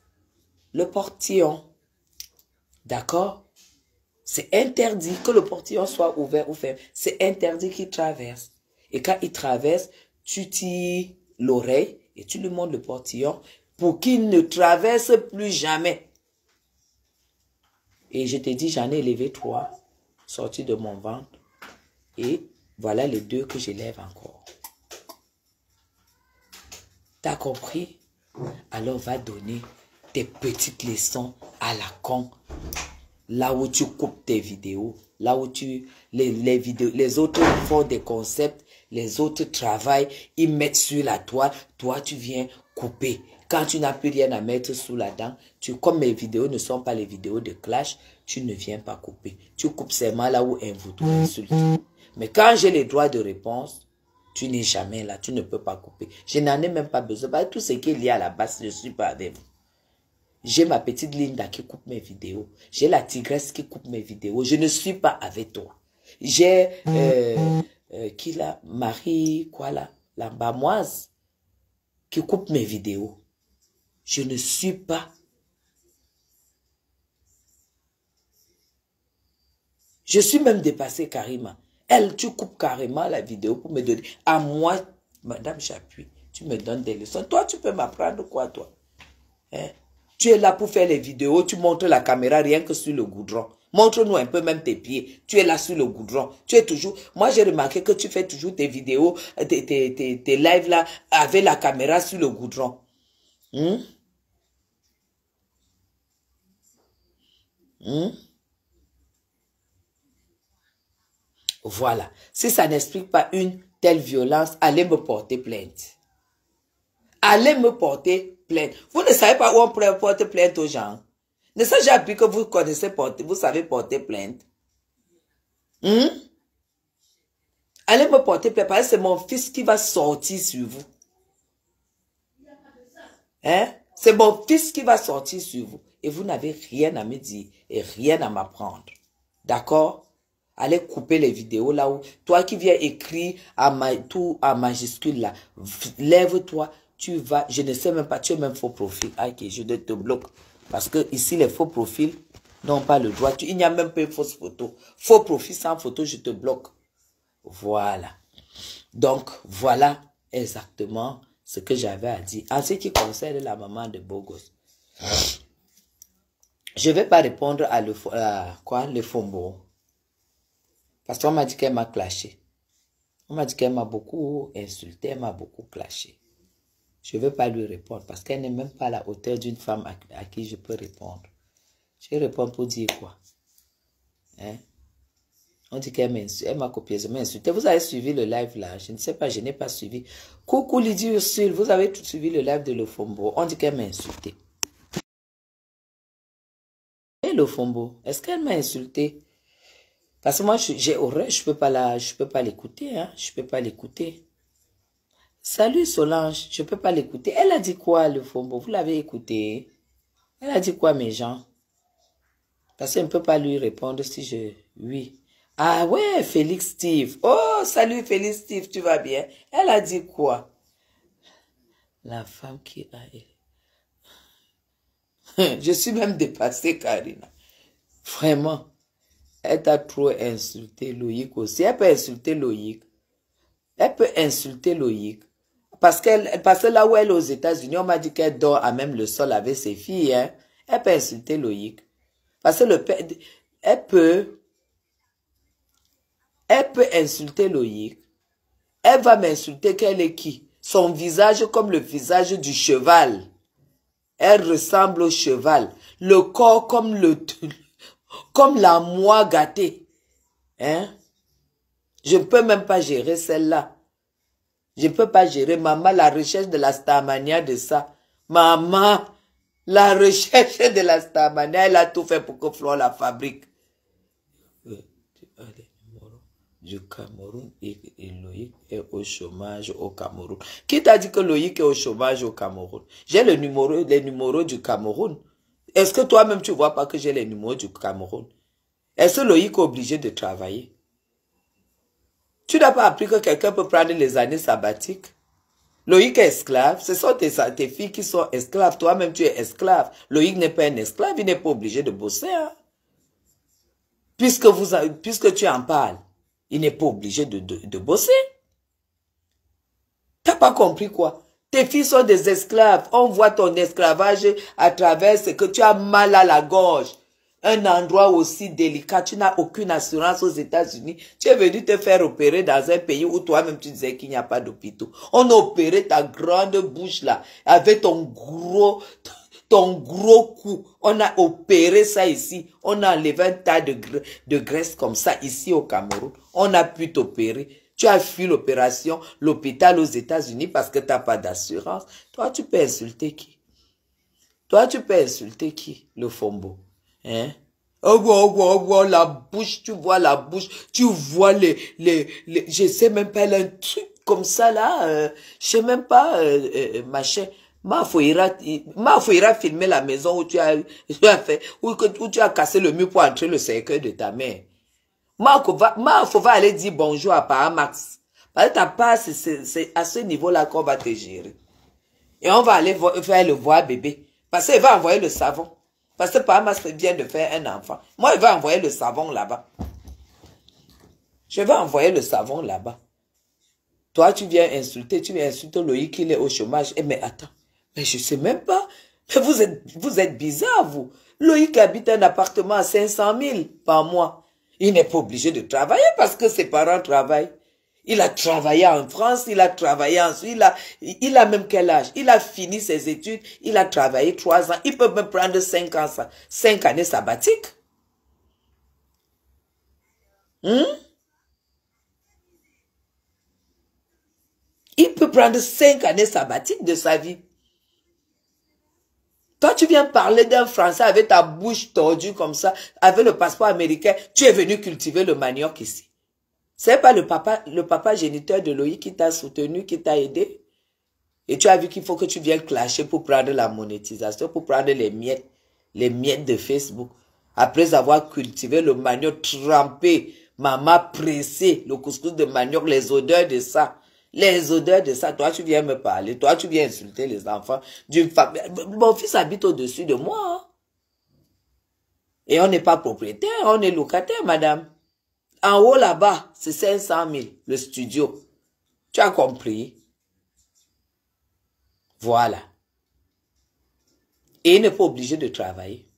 le portillon. D'accord? C'est interdit que le portillon soit ouvert ou fermé. C'est interdit qu'il traverse. Et quand il traverse, tu tires l'oreille et tu lui montres le portillon pour qu'il ne traverse plus jamais. Et je te dis, j'en ai élevé 3, sortis de mon ventre. Et voilà les 2 que j'élève encore. T'as compris? Alors va donner tes petites leçons à la con. Là où tu coupes tes vidéos, là où les autres font des concepts, les autres travaillent, ils mettent sur la toile, toi tu viens couper. Quand tu n'as plus rien à mettre sous la dent, comme mes vidéos ne sont pas les vidéos de clash, tu ne viens pas couper. Tu coupes seulement là où un vautour insulte. Mais quand j'ai les droits de réponse, tu n'es jamais là, tu ne peux pas couper. Je n'en ai même pas besoin. Parce que tout ce qui est lié à la base, je ne suis pas avec vous. J'ai ma petite Linda qui coupe mes vidéos. J'ai la tigresse qui coupe mes vidéos. Je ne suis pas avec toi. J'ai qui là? Marie, quoi là? La Bamoise qui coupe mes vidéos. Je ne suis pas. Je suis même dépassée Karima. Elle, tu coupes carrément la vidéo pour me donner. À moi, Madame Chapuis, tu me donnes des leçons. Toi, tu peux m'apprendre quoi, toi? Hein? Tu es là pour faire les vidéos, tu montres la caméra rien que sur le goudron. Montre-nous un peu même tes pieds. Tu es là sur le goudron. Tu es toujours... Moi, j'ai remarqué que tu fais toujours tes vidéos, tes lives là, avec la caméra sur le goudron. Hmm? Hmm? Voilà. Si ça n'explique pas une telle violence, allez me porter plainte. Allez me porter plainte. Vous ne savez pas où on porte plainte aux gens. Ne sais-je appris que vous connaissez porter, vous savez porter plainte. Hmm? Allez me porter plainte parce que c'est mon fils qui va sortir sur vous. Hein? C'est mon fils qui va sortir sur vous. Et vous n'avez rien à me dire et rien à m'apprendre. D'accord? Allez couper les vidéos là où, toi qui viens écrire tout en majuscule là, lève-toi, tu vas, je ne sais même pas, tu es même faux profil. Ah, ok, je te bloque. Parce que ici, les faux profils n'ont pas le droit. Il n'y a même pas une fausse photo. Faux profil sans photo, je te bloque. Voilà. Donc, voilà exactement ce que j'avais à dire. En ce qui concerne la maman de Bogos, je ne vais pas répondre à le Fombo. Parce qu'on m'a dit qu'elle m'a clashé. On m'a dit qu'elle m'a beaucoup insulté, elle m'a beaucoup clashé. Je ne vais pas lui répondre parce qu'elle n'est même pas à la hauteur d'une femme à qui je peux répondre. Je réponds pour dire quoi? Hein? On dit qu'elle m'a copié, je m'ai insulté. Vous avez suivi le live là? Je ne sais pas, je n'ai pas suivi. Coucou Lydie Ursule, vous avez tout suivi le live de Lofombo. On dit qu'elle m'a insulté. Et Lofombo, est-ce qu'elle m'a insulté? Parce que moi, j'ai horreur, je peux pas l'écouter, hein? Je peux pas l'écouter. Salut Solange, je peux pas l'écouter. Elle a dit quoi, Lofombo? Vous l'avez écouté? Elle a dit quoi, mes gens? Parce que je ne peux pas lui répondre si je... Oui. Ah ouais, Félix Steve. Oh, salut Félix Steve, tu vas bien? Elle a dit quoi? La femme qui a... Je suis même dépassée, Karina. Vraiment. Elle t'a trop insulté, Loïc aussi. Elle peut insulter Loïc. Elle peut insulter Loïc. Parce que là où elle est aux États-Unis, on m'a dit qu'elle dort à même le sol avec ses filles. Hein? Elle peut insulter Loïc. Parce que le père... Elle peut insulter Loïc. Elle va m'insulter qu'elle est qui? Son visage comme le visage du cheval. Elle ressemble au cheval. Le corps comme la moie gâtée. Hein? Je ne peux même pas gérer celle-là. Je ne peux pas gérer. Maman, la recherche de la Starmania de ça. Maman, la recherche de la Starmania, elle a tout fait pour que Flore la fabrique. Du Cameroun et Loïc est au chômage au Cameroun. Qui t'a dit que Loïc est au chômage au Cameroun? J'ai les numéros du Cameroun. Est-ce que toi-même tu vois pas que j'ai les numéros du Cameroun? Est-ce que Loïc est obligé de travailler? Tu n'as pas appris que quelqu'un peut prendre les années sabbatiques? Loïc est esclave. Ce sont tes filles qui sont esclaves. Toi-même tu es esclave. Loïc n'est pas un esclave. Il n'est pas obligé de bosser. Hein? Puisque tu en parles. Il n'est pas obligé de bosser. T'as pas compris quoi? Tes filles sont des esclaves. On voit ton esclavage à travers ce que tu as mal à la gorge. Un endroit aussi délicat. Tu n'as aucune assurance aux États-Unis. Tu es venu te faire opérer dans un pays où toi-même tu disais qu'il n'y a pas d'hôpitaux. On a opéré ta grande bouche là avec ton gros cou. On a opéré ça ici. On a enlevé un tas de graisse comme ça ici au Cameroun. On a pu t'opérer. Tu as fui l'opération, l'hôpital aux États-Unis parce que tu n'as pas d'assurance. Toi, tu peux insulter qui? Toi, tu peux insulter qui? Le Fombo. Hein? Oh, la bouche, tu vois la bouche. Tu vois je sais même pas, un truc comme ça là. Je sais même pas, machin. Mafo ira filmer la maison où tu as fait, où tu as cassé le mur pour entrer le cercueil de ta mère. Mafo va aller dire bonjour à Paramax. Parce que ta part, c'est à ce niveau-là qu'on va te gérer. Et on va aller faire le voir bébé. Parce qu'il va envoyer le savon. Parce que Paramax vient de faire un enfant. Moi, il va envoyer le savon là-bas. Je vais envoyer le savon là-bas. Toi, tu viens insulter Loïc, il est au chômage. Eh, mais attends. Mais je ne sais même pas. Mais vous êtes bizarre, vous. Loïc habite un appartement à 500 000 par mois. Il n'est pas obligé de travailler parce que ses parents travaillent. Il a travaillé en France, il a travaillé en Suisse, il a même quel âge? Il a fini ses études, il a travaillé 3 ans. Il peut même prendre 5 ans, 5 années sabbatiques. Il peut prendre 5 années sabbatiques de sa vie. Toi, tu viens parler d'un Français avec ta bouche tordue comme ça, avec le passeport américain, tu es venu cultiver le manioc ici. C'est pas le papa géniteur de Loïc qui t'a soutenu, qui t'a aidé. Et tu as vu qu'il faut que tu viennes clasher pour prendre la monétisation, pour prendre les miettes de Facebook. Après avoir cultivé le manioc trempé, maman pressé, le couscous de manioc, les odeurs de ça. Les odeurs de ça, toi tu viens me parler, toi tu viens insulter les enfants d'une famille. Mon fils habite au-dessus de moi. Hein. Et on n'est pas propriétaire, on est locataire, madame. En haut là-bas, c'est 500 000, le studio. Tu as compris? Voilà. Et il n'est pas obligé de travailler.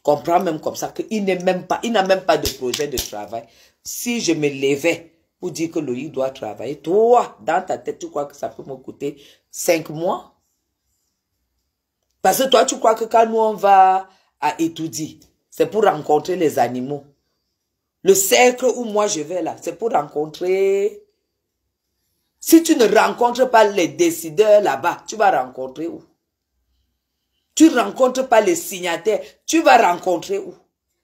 Comprends même comme ça qu'il n'a même pas de projet de travail. Si je me levais pour dire que Loïc doit travailler, toi, dans ta tête, tu crois que ça peut me coûter 5 mois? Parce que toi, tu crois que quand nous on va à étudier, c'est pour rencontrer les animaux. Le cercle où moi je vais là, c'est pour rencontrer... Si tu ne rencontres pas les décideurs là-bas, tu vas rencontrer où? Tu ne rencontres pas les signataires, tu vas rencontrer où?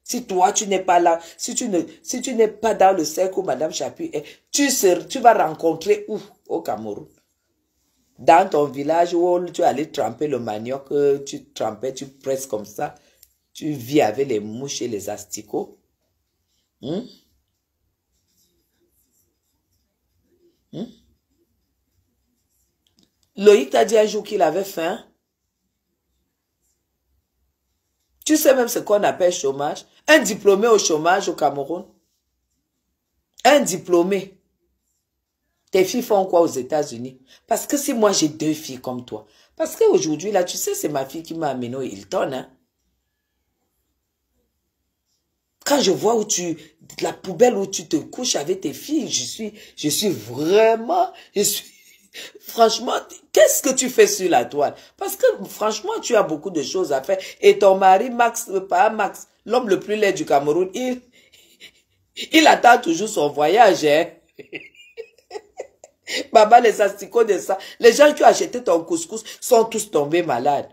Si toi, tu n'es pas là, si tu n'es pas dans le cercle où Madame Chapuis est, tu vas rencontrer où? Au Cameroun. Dans ton village où tu allais tremper le manioc, tu trempais, tu presses comme ça, tu vis avec les mouches et les asticots. Loïc t'a dit un jour qu'il avait faim. Tu sais même ce qu'on appelle chômage. Un diplômé au chômage au Cameroun. Un diplômé. Tes filles font quoi aux États-Unis? Parce que si moi j'ai 2 filles comme toi. Parce qu'aujourd'hui, là, tu sais, c'est ma fille qui m'a amené au Hilton. Hein? Quand je vois la poubelle où tu te couches avec tes filles, je suis vraiment, franchement, qu'est-ce que tu fais sur la toile? Parce que franchement, tu as beaucoup de choses à faire. Et ton mari, Max, pas Max, l'homme le plus laid du Cameroun, il attend toujours son voyage. Hein? Baba, les asticots de ça. Les gens qui ont acheté ton couscous sont tous tombés malades.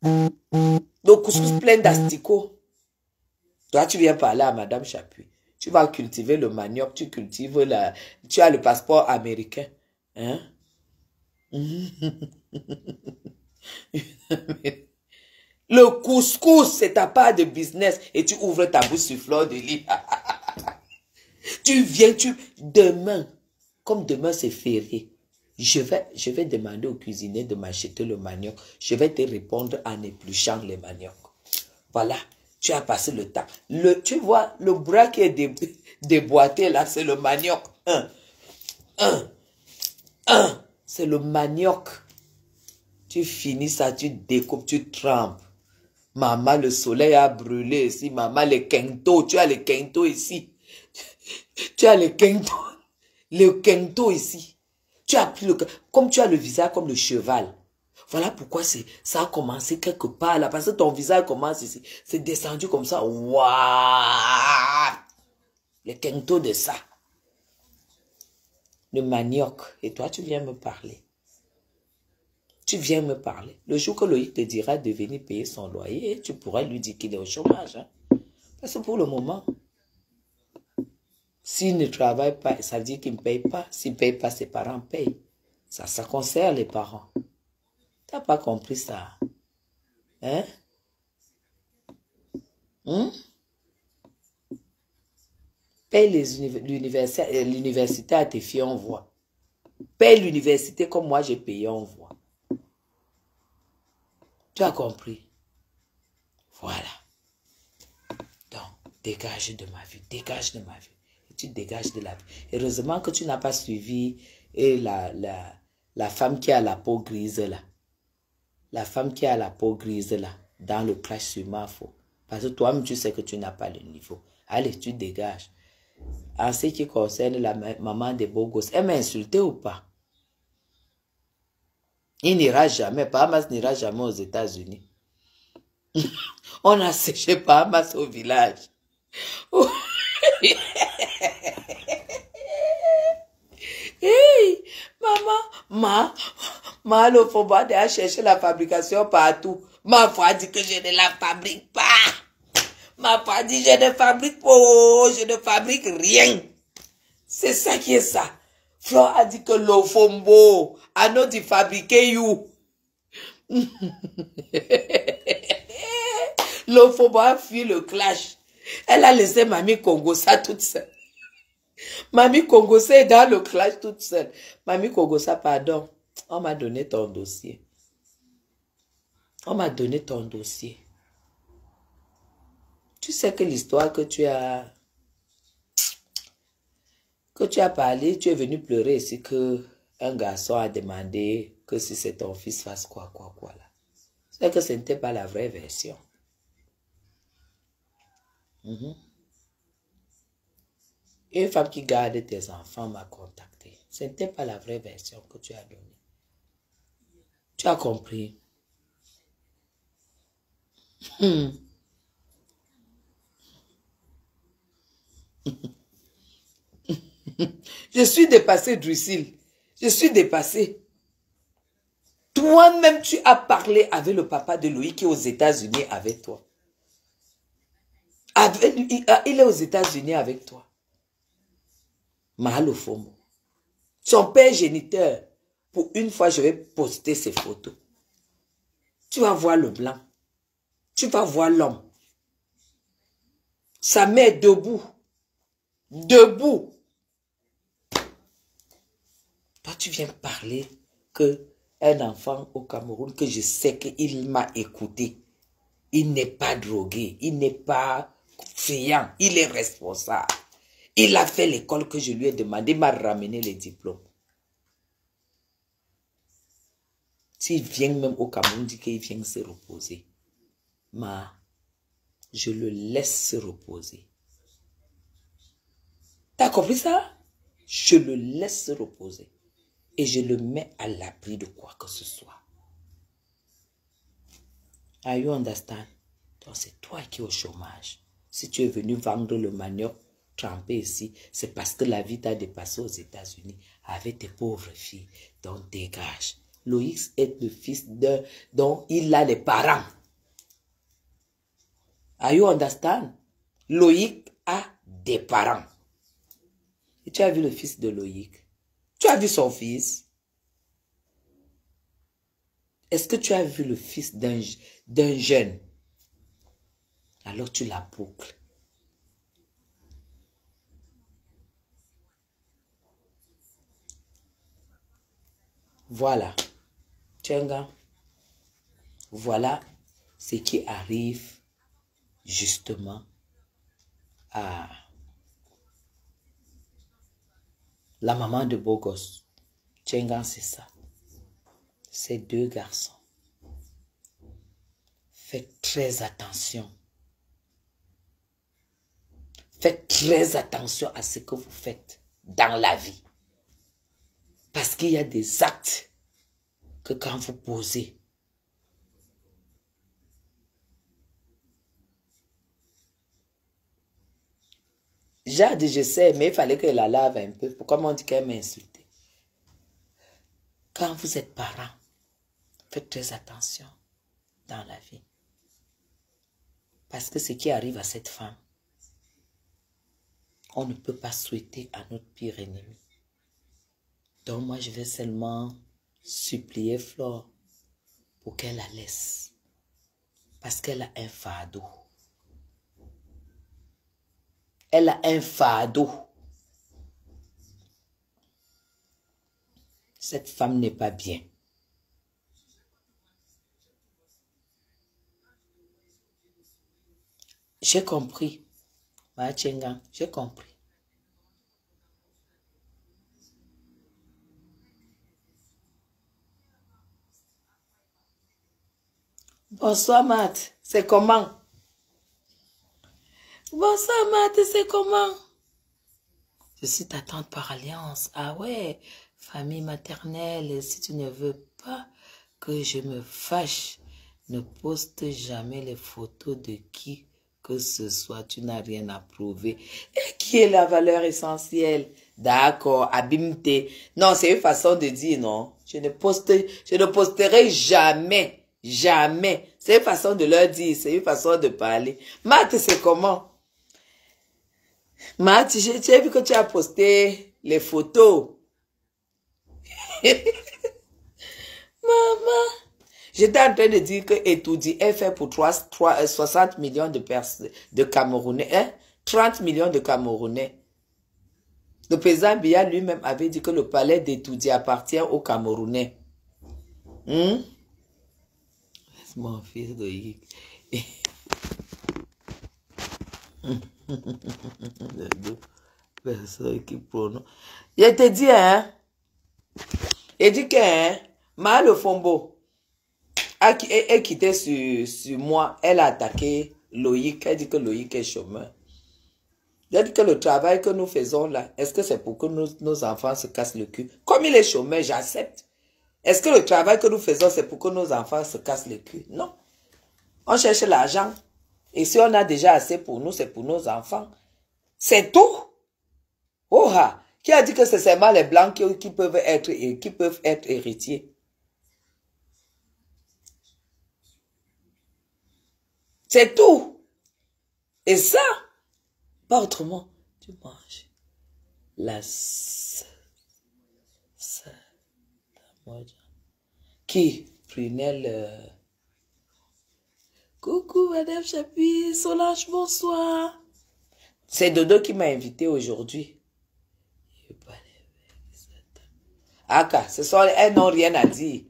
Le couscous plein d'asticots. Toi, tu viens parler à Madame Chapuis. Tu vas cultiver le manioc, tu as le passeport américain. Hein? Le couscous, c'est ta part de business et tu ouvres ta bouche sur fleur de lis. Tu viens, demain, comme demain c'est férié, je vais demander au cuisinier de m'acheter le manioc. Je vais te répondre en épluchant les maniocs. Voilà, tu as passé le temps. Tu vois, le bras qui est déboîté là, c'est le manioc. C'est le manioc. Tu finis ça, tu découpes, tu trempes. Maman, le soleil a brûlé ici. Maman, les quintos, tu as les quintos ici. Tu as les quintos. Le quinto ici. Tu as pris comme tu as le visage comme le cheval. Voilà pourquoi ça a commencé quelque part là. Parce que ton visage commence ici. C'est descendu comme ça. Waouh! Le quinto de ça. Le manioc. Et toi, tu viens me parler. Tu viens me parler. Le jour que Loïc te dira de venir payer son loyer, tu pourras lui dire qu'il est au chômage. Hein? Parce que pour le moment, s'il ne travaille pas, ça veut dire qu'il ne paye pas. S'il ne paye pas, ses parents payent. Ça concerne les parents. Tu n'as pas compris ça. Hein? Paye l'université à tes filles, on voit. Paye l'université comme moi j'ai payé, on voit. Tu as compris? Voilà. Donc, dégage de ma vie. Dégage de ma vie. Et tu dégages de la vie. Heureusement que tu n'as pas suivi la femme qui a la peau grise là. La femme qui a la peau grise là. Dans le crash sur Mafo. Parce que toi-même, tu sais que tu n'as pas le niveau. Allez, tu dégages. En ce qui concerne la maman des beaux gosses, elle m'a insulté ou pas? Il n'ira jamais, Bahamas n'ira jamais aux États-Unis. On a séché Bahamas au village. Hey, maman, le Foba a cherché la fabrication partout. Ma foi dit que je ne la fabrique pas. Ma foi dit je ne fabrique pas, je ne fabrique rien. C'est ça qui est ça. Flore a dit que le Fombo a not dit fabriquer you. Le Fombo a fui le clash. Elle a laissé Mamie Congosa toute seule. Mamie Congosa est dans le clash toute seule. Mamie Congosa, pardon. On m'a donné ton dossier. On m'a donné ton dossier. Tu sais que l'histoire que tu as parlé, tu es venu pleurer ici que un garçon a demandé que si c'est ton fils fasse quoi là. C'est que ce n'était pas la vraie version. Une femme qui garde tes enfants m'a contacté. Ce n'était pas la vraie version que tu as donnée. Tu as compris? Je suis dépassée, Drusil. Je suis dépassée. Toi-même, tu as parlé avec le papa de Loïc qui est aux États-Unis avec toi. Il est aux États-Unis avec toi. Mahalo Fomo. Son père géniteur. Pour une fois, je vais poster ses photos. Tu vas voir le blanc. Tu vas voir l'homme. Sa mère debout. Debout. Toi, tu viens parler qu'un enfant au Cameroun, que je sais qu'il m'a écouté. Il n'est pas drogué. Il n'est pas friand. Il est responsable. Il a fait l'école que je lui ai demandé. Il m'a ramené les diplômes. S'il vient même au Cameroun, dit qu'il vient se reposer. Je le laisse se reposer. T'as compris ça? Je le laisse se reposer. Et je le mets à l'abri de quoi que ce soit. Are you understand? Donc c'est toi qui es au chômage. Si tu es venu vendre le manioc trempé ici, c'est parce que la vie t'a dépassé aux États-Unis avec tes pauvres filles. Donc dégage. Loïc est le fils dont il a les parents. Are you understand? Loïc a des parents. Et tu as vu le fils de Loïc? Tu as vu son fils? Est-ce que tu as vu le fils d'un jeune? Alors tu la boucles. Voilà. Tchenga. Voilà ce qui arrive justement à la maman de beau gosse. Tchenga, c'est ça. Ces deux garçons. Faites très attention. Faites très attention à ce que vous faites dans la vie. Parce qu'il y a des actes que quand vous posez, Jade, je sais, mais il fallait qu'elle la lave un peu. Pourquoi on dit qu'elle m'a insulté? Quand vous êtes parent, faites très attention dans la vie. Parce que ce qui arrive à cette femme, on ne peut pas souhaiter à notre pire ennemi. Donc moi, je vais seulement supplier Flore pour qu'elle la laisse. Parce qu'elle a un fardeau. Elle a un fardeau. Cette femme n'est pas bien. J'ai compris. Machenga, j'ai compris. Bonsoir, Matt. C'est comment? Bonsoir, Matt. C'est comment? Je suis ta tante par alliance. Ah ouais, famille maternelle, si tu ne veux pas que je me fâche, ne poste jamais les photos de qui que ce soit. Tu n'as rien à prouver. Et qui est la valeur essentielle? D'accord, abîme-t. Non, c'est une façon de dire, non. Je ne posterai jamais. Jamais. C'est une façon de leur dire, c'est une façon de parler. Marthe, c'est comment? Marthe, tu as vu que tu as posté les photos. Maman, j'étais en train de dire que Etoudi est fait pour 60 millions de personnes, de Camerounais, hein? 30 millions de Camerounais. Le président Biya lui-même avait dit que le palais d'Etoudi appartient aux Camerounais. C'est mon fils de Yik. Les deux personnes qui prononcent. Je te dis, hein? Il dit que, hein, Ma le Fombo est quitté sur moi. Elle a attaqué Loïc. Elle dit que Loïc est chômeur. Elle dit que le travail que nous faisons là, est-ce que c'est pour que nos enfants se cassent le cul? Comme il est chômeur, j'accepte. Est-ce que le travail que nous faisons, c'est pour que nos enfants se cassent le cul? Non. On cherche l'argent. Et si on a déjà assez pour nous, c'est pour nos enfants. C'est tout. Oh ha! Qui a dit que c'est seulement les blancs qui peuvent être héritiers? C'est tout. Et ça, pas autrement. Tu manges la qui? Prunelle. Coucou Madame Chapi, Solange, bonsoir. C'est Dodo qui m'a invité aujourd'hui. Aka, elles n'ont rien à dire.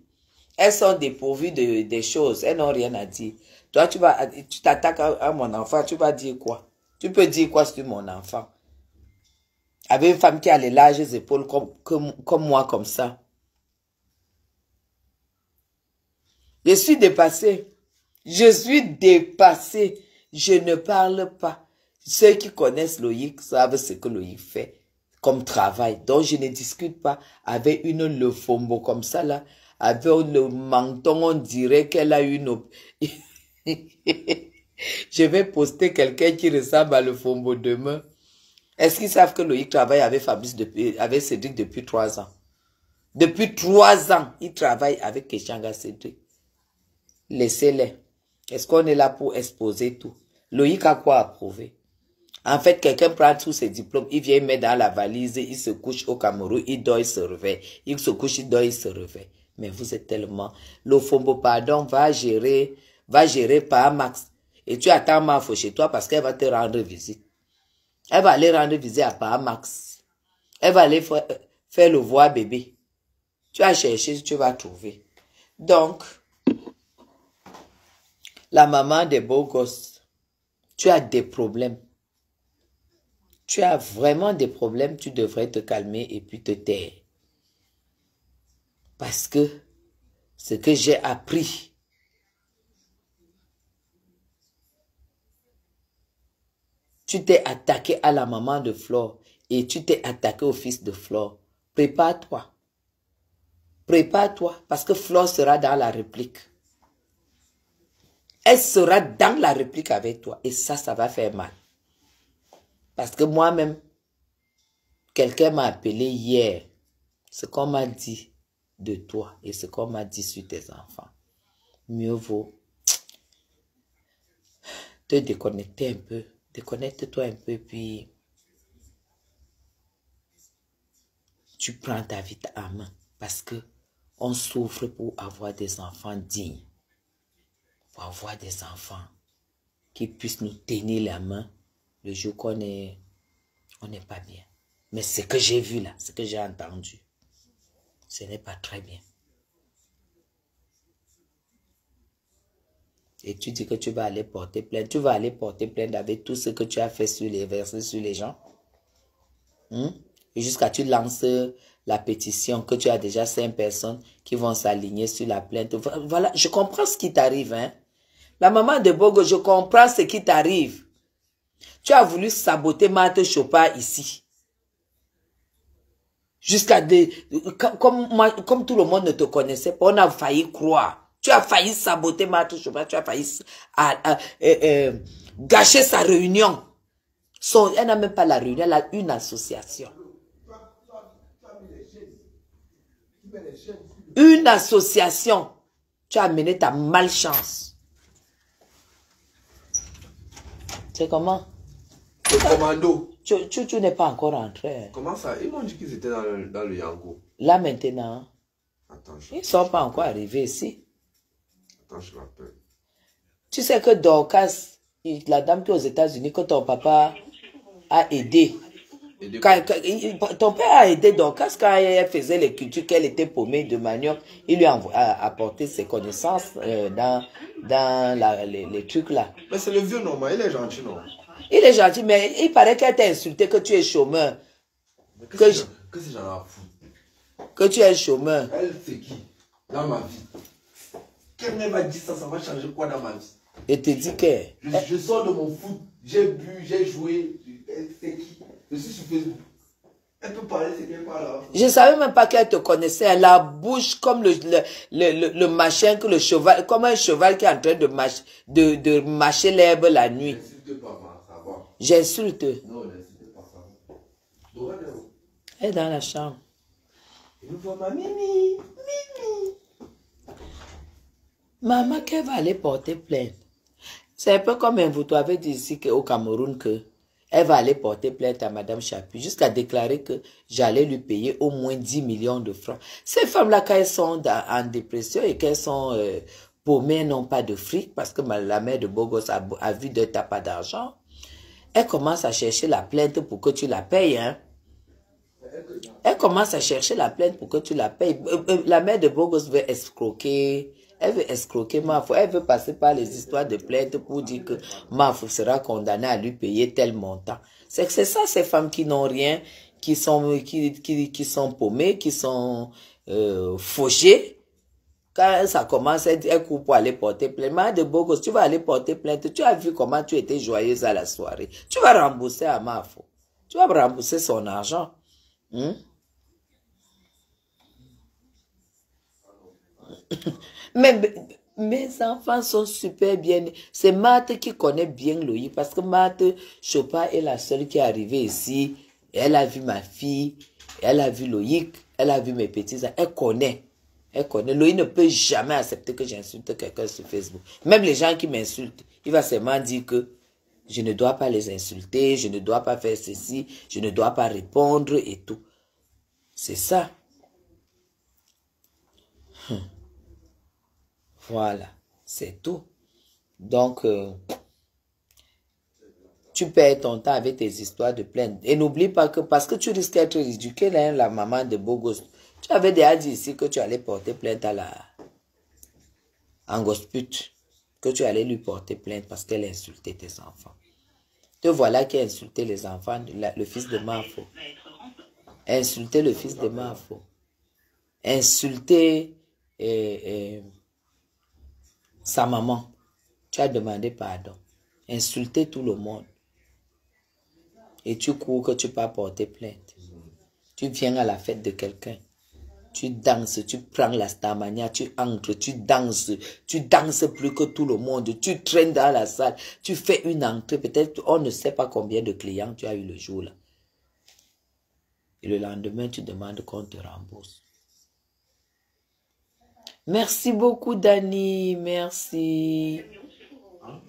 Elles sont dépourvues des choses. Elles n'ont rien à dire. Toi, tu t'attaques à mon enfant, tu vas dire quoi? Tu peux dire quoi sur mon enfant? Avec une femme qui a les larges épaules comme moi, comme ça. Je suis dépassée. Je suis dépassée. Je ne parle pas. Ceux qui connaissent Loïc savent ce que Loïc fait comme travail. Donc, je ne discute pas avec une Lefombo comme ça, là. Avec le menton, on dirait qu'elle a une... Je vais poster quelqu'un qui ressemble à Lefombo demain. Est-ce qu'ils savent que Loïc travaille avec Fabrice avec Cédric depuis 3 ans? Depuis 3 ans, il travaille avec Keshanga Cédric. Laissez-les. Est-ce qu'on est là pour exposer tout? Loïc a quoi à prouver? En fait, quelqu'un prend tous ses diplômes, il vient mettre dans la valise, il se couche au Cameroun, il dort, il se réveille. Il se couche, il dort, il se réveille. Mais vous êtes tellement... Lofombo, pardon, va gérer par Max. Et tu attends Mafo chez toi parce qu'elle va te rendre visite. Elle va aller rendre visite à Max. Elle va aller faire le voir bébé. Tu as cherché, tu vas trouver. Donc, la maman des beaux gosses, tu as des problèmes. Tu as vraiment des problèmes, tu devrais te calmer et puis te taire. Parce que ce que j'ai appris, tu t'es attaqué à la maman de Flore et tu t'es attaqué au fils de Flore. Prépare-toi. Prépare-toi parce que Flore sera dans la réplique. Elle sera dans la réplique avec toi et ça va faire mal. Parce que moi-même, quelqu'un m'a appelé hier, ce qu'on m'a dit de toi et ce qu'on m'a dit sur tes enfants. Mieux vaut te déconnecter un peu. Déconnecte-toi un peu, puis tu prends ta vie en main. Parce que on souffre pour avoir des enfants dignes. Pour avoir des enfants qui puissent nous tenir la main le jour qu'on n'est pas bien. Mais ce que j'ai vu là, ce que j'ai entendu, ce n'est pas très bien. Et tu dis que tu vas aller porter plainte. Tu vas aller porter plainte avec tout ce que tu as fait versé sur les gens. Et jusqu'à tu lances la pétition que tu as déjà 5 personnes qui vont s'aligner sur la plainte. Voilà, je comprends ce qui t'arrive. Hein? La maman de Bogo, je comprends ce qui t'arrive. Tu as voulu saboter Marthe Chopard ici. Jusqu'à comme tout le monde ne te connaissait pas, on a failli croire. Tu as failli saboter Marthe Chopin, tu as failli gâcher sa réunion. Elle n'a même pas la réunion, elle a une association. Une association. Tu as amené ta malchance. C'est comment? Le commando. Tu n'es pas encore rentré. Comment ça? Ils m'ont dit qu'ils étaient dans le Yango. Là maintenant, Attends, ils ne sont pas encore arrivés ici. Attends, je l'appelle. Tu sais que Dorcas, la dame qui est aux États-Unis, que ton papa a aidé. Ton père a aidé Dorcas quand elle faisait les cultures, qu'elle était paumée de manioc. Il lui a apporté ses connaissances dans les trucs là. Mais c'est le vieux normal, il est gentil, non? Il est gentil, mais il paraît qu'elle t'a insulté que tu es chômeur. Qu'est-ce que j'en ai à foutre? Que tu es chômeur. Elle, c'est qui? Dans ma vie. Quelqu'un m'a dit ça, ça va changer quoi dans ma vie? Et te dit que... Je sors de mon foot, j'ai bu, j'ai joué. C'est qui? Je suis sur Facebook. Elle peut parler, c'est qu'elle parle. Je ne savais même pas qu'elle te connaissait. Elle a la bouche comme le machin que le cheval, comme un cheval qui est en train de mâcher l'herbe la nuit. N'insulte pas, ma, ça va. J'insulte. Non, n'insulte pas, ça va. Dora, elle est où? Elle est dans la chambre. Il nous voit ma Mimi. Mimi. Maman, qu'elle va aller porter plainte. C'est un peu comme vous t'avez dit ici au Cameroun que elle va aller porter plainte à Madame Chapuis jusqu'à déclarer que j'allais lui payer au moins 10 millions de francs. Ces femmes-là, quand elles sont en dépression et qu'elles sont paumées, n'ont pas de fric parce que la mère de Bogos a vu de t'as pas d'argent, elle commence à chercher la plainte pour que tu la payes. Hein. Elle commence à chercher la plainte pour que tu la payes. La mère de Bogos veut escroquer. Elle veut escroquer Mafou. Elle veut passer par les histoires de plainte pour dire que Mafou sera condamné à lui payer tel montant. C'est que c'est ça, ces femmes qui n'ont rien, qui sont paumées, qui sont fauchées. Quand ça commence, elle court pour aller porter plainte. Mère de Bogos, tu vas aller porter plainte. Tu as vu comment tu étais joyeuse à la soirée. Tu vas rembourser à Mafou. Tu vas rembourser son argent. Mais mes enfants sont super bien. C'est Marthe qui connaît bien Loïc parce que Marthe Chopin est la seule qui est arrivée ici. Elle a vu ma fille, elle a vu Loïc, elle a vu mes petits. Elle connaît. Elle connaît. Loïc ne peut jamais accepter que j'insulte quelqu'un sur Facebook. Même les gens qui m'insultent, il va seulement dire que je ne dois pas les insulter, je ne dois pas faire ceci, je ne dois pas répondre et tout. C'est ça. Voilà, c'est tout. Donc, tu perds ton temps avec tes histoires de plainte. Et n'oublie pas que, parce que tu risques d'être ridicule, hein, la maman de Bogos, tu avais déjà dit ici que tu allais porter plainte à la Angosput, que tu allais lui porter plainte parce qu'elle a insulté tes enfants. Te voilà qui a insulté les enfants, le fils de Mafo. Insulter le fils de Mafo. Insulter sa maman. Tu as demandé pardon. Insulter tout le monde. Et tu cours que tu peux porter plainte. Tu viens à la fête de quelqu'un. Tu danses, tu prends la stamania, tu entres, tu danses plus que tout le monde. Tu traînes dans la salle, tu fais une entrée. Peut-être on ne sait pas combien de clients tu as eu le jour-là. Et le lendemain, tu demandes qu'on te rembourse. Merci beaucoup, Dani. Merci.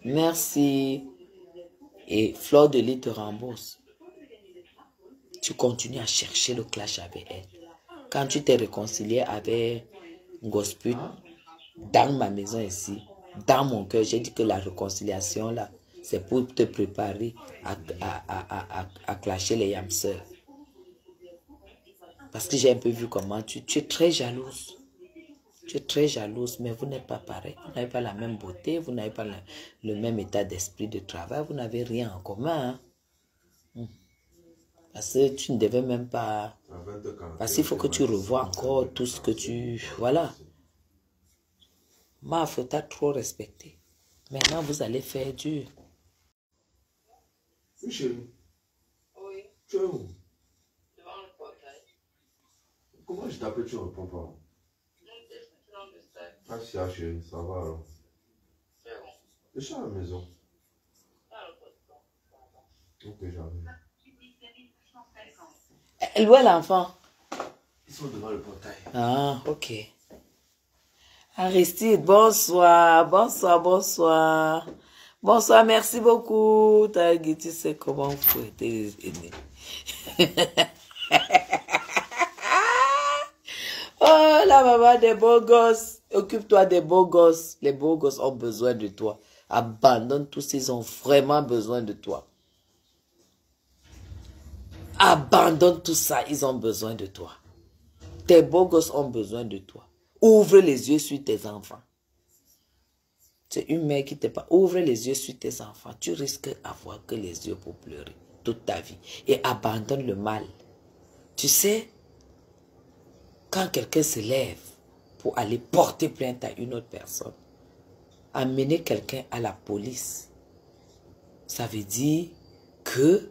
Merci. Et Fleur de Lis te rembourse. Tu continues à chercher le clash avec elle. Quand tu t'es réconcilié avec Ngosput, dans ma maison ici, dans mon cœur, j'ai dit que la réconciliation là, c'est pour te préparer à clasher les yamseurs. Parce que j'ai un peu vu comment tu es très jalouse. Tu es très jalouse, mais vous n'êtes pas pareil. Vous n'avez pas la même beauté, vous n'avez pas le même état d'esprit de travail, vous n'avez rien en commun. Hein? Parce que tu ne devais même pas... Parce qu'il faut que tu revoies encore tout ce que tu... Voilà. Ma faute t'a trop respecté. Maintenant, vous allez faire dur. Oui, chérie. Oui. Tu es où? Devant le portail. Comment je t'appelle, tu ne réponds pas? Ah, si, ah, chérie, ça va alors. Je suis à la maison. Ok, j'arrive. Où est l'enfant? Ils sont devant le portail. Ah, ok. Aristide, bonsoir, bonsoir, bonsoir. Bonsoir, merci beaucoup. Tu sais comment fouetter les aînés. Oh, la maman des beaux gosses. Occupe-toi des beaux gosses. Les beaux gosses ont besoin de toi. Abandonne tous, ils ont vraiment besoin de toi. Abandonne tout ça, ils ont besoin de toi. Tes beaux gosses ont besoin de toi. Ouvre les yeux sur tes enfants. C'est une mère qui te parle. Ouvre les yeux sur tes enfants. Tu risques d'avoir que les yeux pour pleurer toute ta vie. Et abandonne le mal. Tu sais, quand quelqu'un se lève pour aller porter plainte à une autre personne, amener quelqu'un à la police, ça veut dire que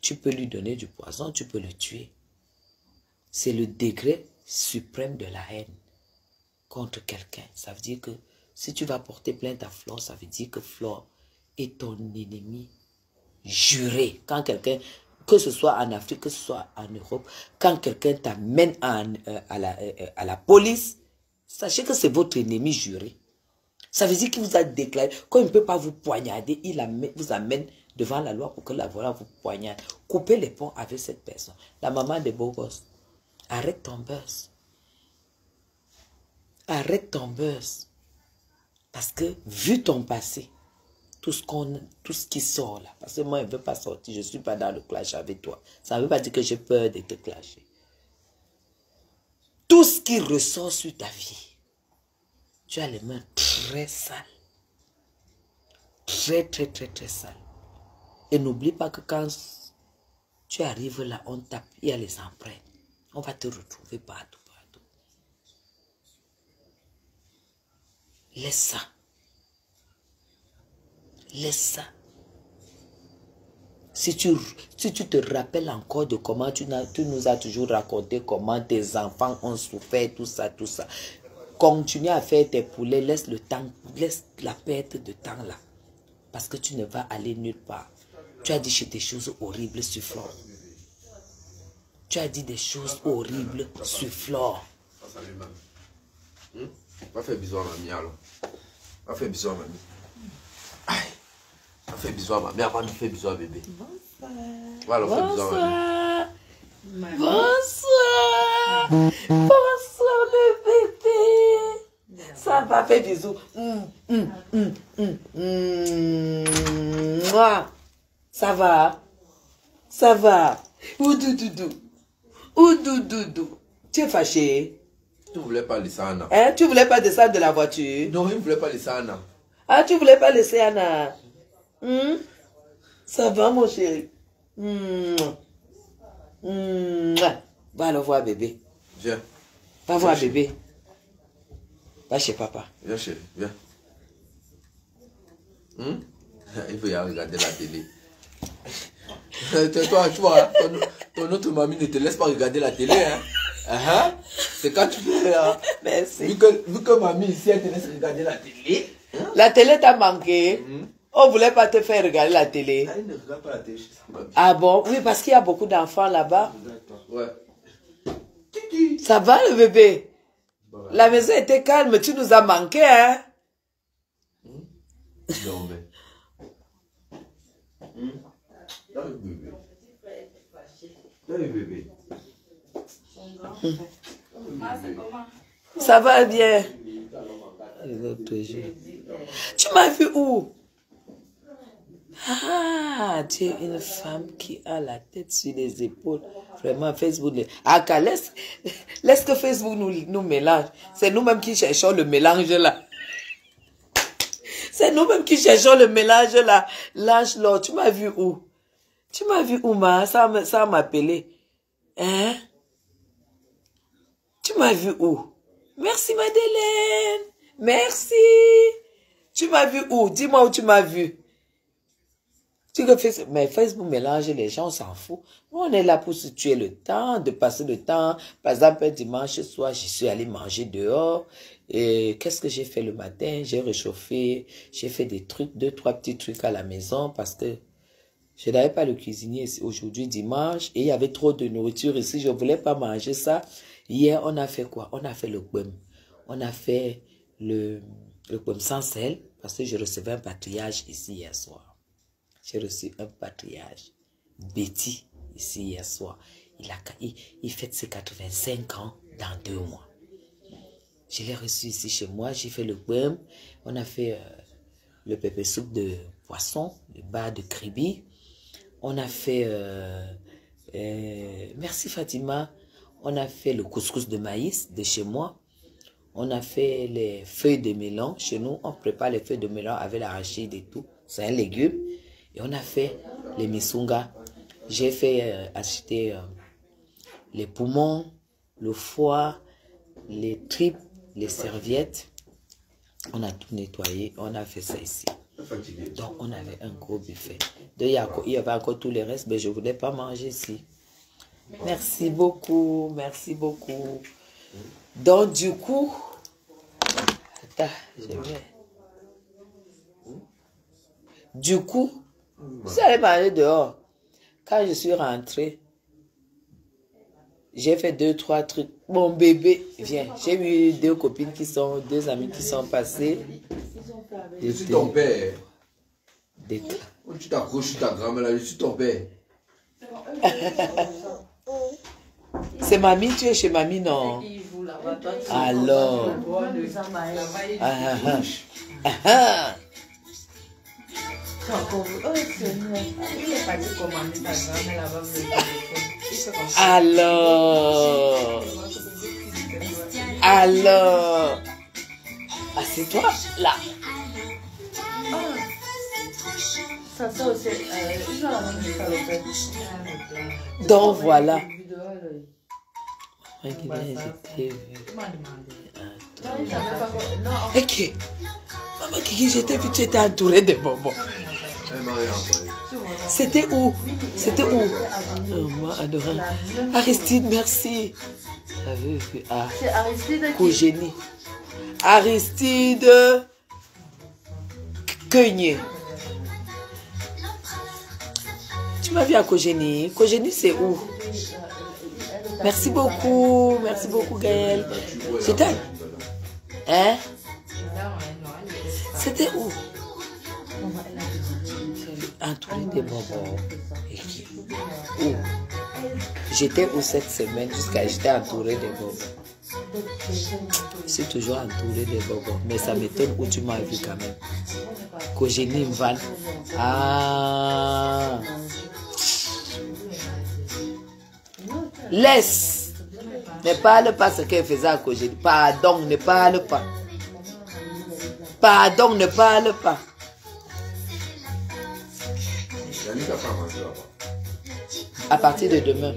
tu peux lui donner du poison, tu peux le tuer. C'est le degré suprême de la haine contre quelqu'un. Ça veut dire que si tu vas porter plainte à Flore, ça veut dire que Flore est ton ennemi juré. Quand quelqu'un, que ce soit en Afrique, que ce soit en Europe, quand quelqu'un t'amène à la police, sachez que c'est votre ennemi juré. Ça veut dire qu'il vous a déclaré, quand il ne peut pas vous poignarder, il vous amène devant la loi pour que la loi vous poignarde. Coupez les ponts avec cette personne. La maman des beaux gosses. Arrête ton buzz. Arrête ton buzz. Parce que, vu ton passé, tout ce qui sort là, parce que moi, je ne veux pas sortir, je ne suis pas dans le clash avec toi. Ça ne veut pas dire que j'ai peur de te clasher. Tout ce qui ressort sur ta vie, tu as les mains très sales. Très, très, très, très sales. Et n'oublie pas que quand tu arrives là, on tape, il y a les empreintes. On va te retrouver partout, partout. Laisse ça. Laisse ça. Si tu te rappelles encore de comment tu nous as toujours raconté comment tes enfants ont souffert, tout ça, tout ça. Continue à faire tes poulets, laisse le temps, laisse la perte de temps là. Parce que tu ne vas aller nulle part. Tu as dit des choses horribles sur Flore. Tu as dit des choses horribles sur Flore. Salut, mamie. Va faire bisous à mamie alors. Va faire bisous à mamie. Aïe. Va faire bisous à mamie avant de faire bisous à bébé. Bonsoir. Va alors faire bisous à mamie. Bonsoir. Bonsoir le bébé. Ça va, faire bisous. Ça va. Ça va. Oudoudou. Oudoudou. Tu es fâché? Tu ne voulais pas laisser Anna. Hein? Tu voulais pas descendre de la voiture? Non, il ne voulait pas laisser Anna. Ah, tu voulais pas laisser Anna? Ça va, mon chéri? Va le voir bébé. Viens. Va voir bébé. Va chez papa. Viens chérie, viens. Il veut y aller regarder la télé. Toi, tu vois, ton autre mamie ne te laisse pas regarder la télé. Hein? C'est quand tu veux. Merci. Vu que mamie ici, elle te laisse regarder la télé. La télé t'a manqué. On ne voulait pas te faire regarder la télé. Elle ne regarde pas la télé chez sa mamie. Ah bon? Oui, parce qu'il y a beaucoup d'enfants là-bas. Ouais. Ça va le bébé? La maison était calme, tu nous as manqué, hein? Non, mais. Dans le bébé. Dans le bébé. Ça va bien. Tu m'as vu où? Ah, tu es une femme qui a la tête sur les épaules. Vraiment, Facebook. Ah, laisse que Facebook nous mélange. C'est nous-mêmes qui cherchons le mélange là. C'est nous-mêmes qui cherchons le mélange là. Lâche l'autre. Tu m'as vu où? Tu m'as vu où, ma? Ça m'a appelé. Hein? Tu m'as vu où? Merci, Madeleine. Merci. Tu m'as vu où? Dis-moi où tu m'as vu. Mais Facebook mélange les gens, on s'en fout. On est là pour se tuer le temps, de passer le temps. Par exemple, un dimanche soir, je suis allé manger dehors. Et qu'est-ce que j'ai fait le matin? J'ai réchauffé, j'ai fait des trucs, 2-3 petits trucs à la maison parce que je n'avais pas le cuisinier aujourd'hui dimanche et il y avait trop de nourriture ici. Je ne voulais pas manger ça. Hier, on a fait quoi? On a fait le poème. On a fait le poème sans sel parce que je recevais un patriarche ici hier soir. J'ai reçu un patriarche, Betty, ici hier soir. Il fête ses 85 ans dans 2 mois. Je l'ai reçu ici chez moi. J'ai fait le poème. On a fait le pépé soupe de poisson, le bar de kribi. On a fait, merci Fatima, on a fait le couscous de maïs de chez moi. On a fait les feuilles de melon. Chez nous, on prépare les feuilles de melon avec l'arachide et tout. C'est un légume. Et on a fait les misunga. J'ai fait acheter les poumons, le foie, les tripes, les serviettes. On a tout nettoyé. On a fait ça ici. Donc, on avait un gros buffet. Il y avait encore tous les restes, mais je ne voulais pas manger ici. Merci beaucoup. Merci beaucoup. Donc, du coup... Attends, je vais... Du coup, je suis allée manger dehors. Quand je suis rentrée, j'ai fait 2-3 trucs. Mon bébé, viens. J'ai eu 2 copines qui sont, 2 amis qui sont passés. Je suis ton père. Tu t'accroches sur ta grand-mère, je suis ton père. C'est mamie, tu es chez mamie, non? Alors. Alors. Assieds-toi là. Donc voilà. Ok. Maman Kiki, j'étais vu, tu étais entourée de bonbons. C'était où? C'était où? Oh, moi, adorant. Aristide, merci. C'est Aristide qui... Cogénie. Aristide Keugné. Tu m'as vu à Cogénie. Cogénie, c'est où? Merci beaucoup Gaël. C'était... Hein? C'était où? Entouré des bonbons. Où? J'étais où cette semaine jusqu'à... J'étais entouré des bonbons. Je suis toujours entouré des bonbons. Mais ça m'étonne où tu m'as vu quand même. Cogénie Mvan. Ah... Laisse. Ne parle pas ce qu'elle faisait à Cogénie. Pardon, ne parle pas. Pardon, ne parle pas. À partir de demain.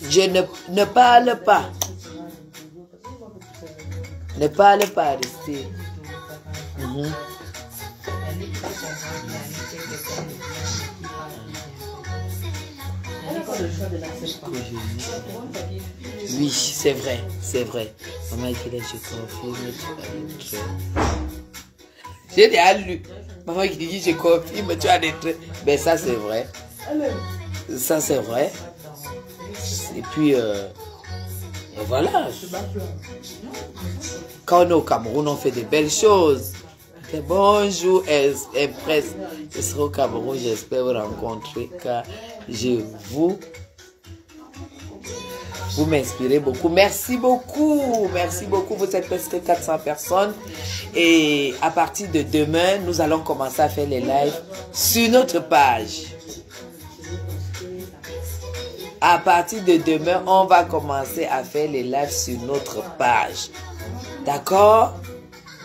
Je ne parle pas. Ne parle pas, restez. Oui, c'est vrai, c'est vrai. Maman Kile, je confirme. J'ai déjà lu. Maman qui dit je confirme, tu as des traits. Ben ça c'est vrai. Ça c'est vrai. Et puis, et voilà. Quand on est au Cameroun, on fait de belles choses. Bonjour, Empress. Je serai au Cameroun, j'espère vous rencontrer car vous m'inspirez beaucoup. Merci beaucoup. Vous êtes presque 400 personnes. Et à partir de demain, nous allons commencer à faire les lives sur notre page. À partir de demain, on va commencer à faire les lives sur notre page. D'accord?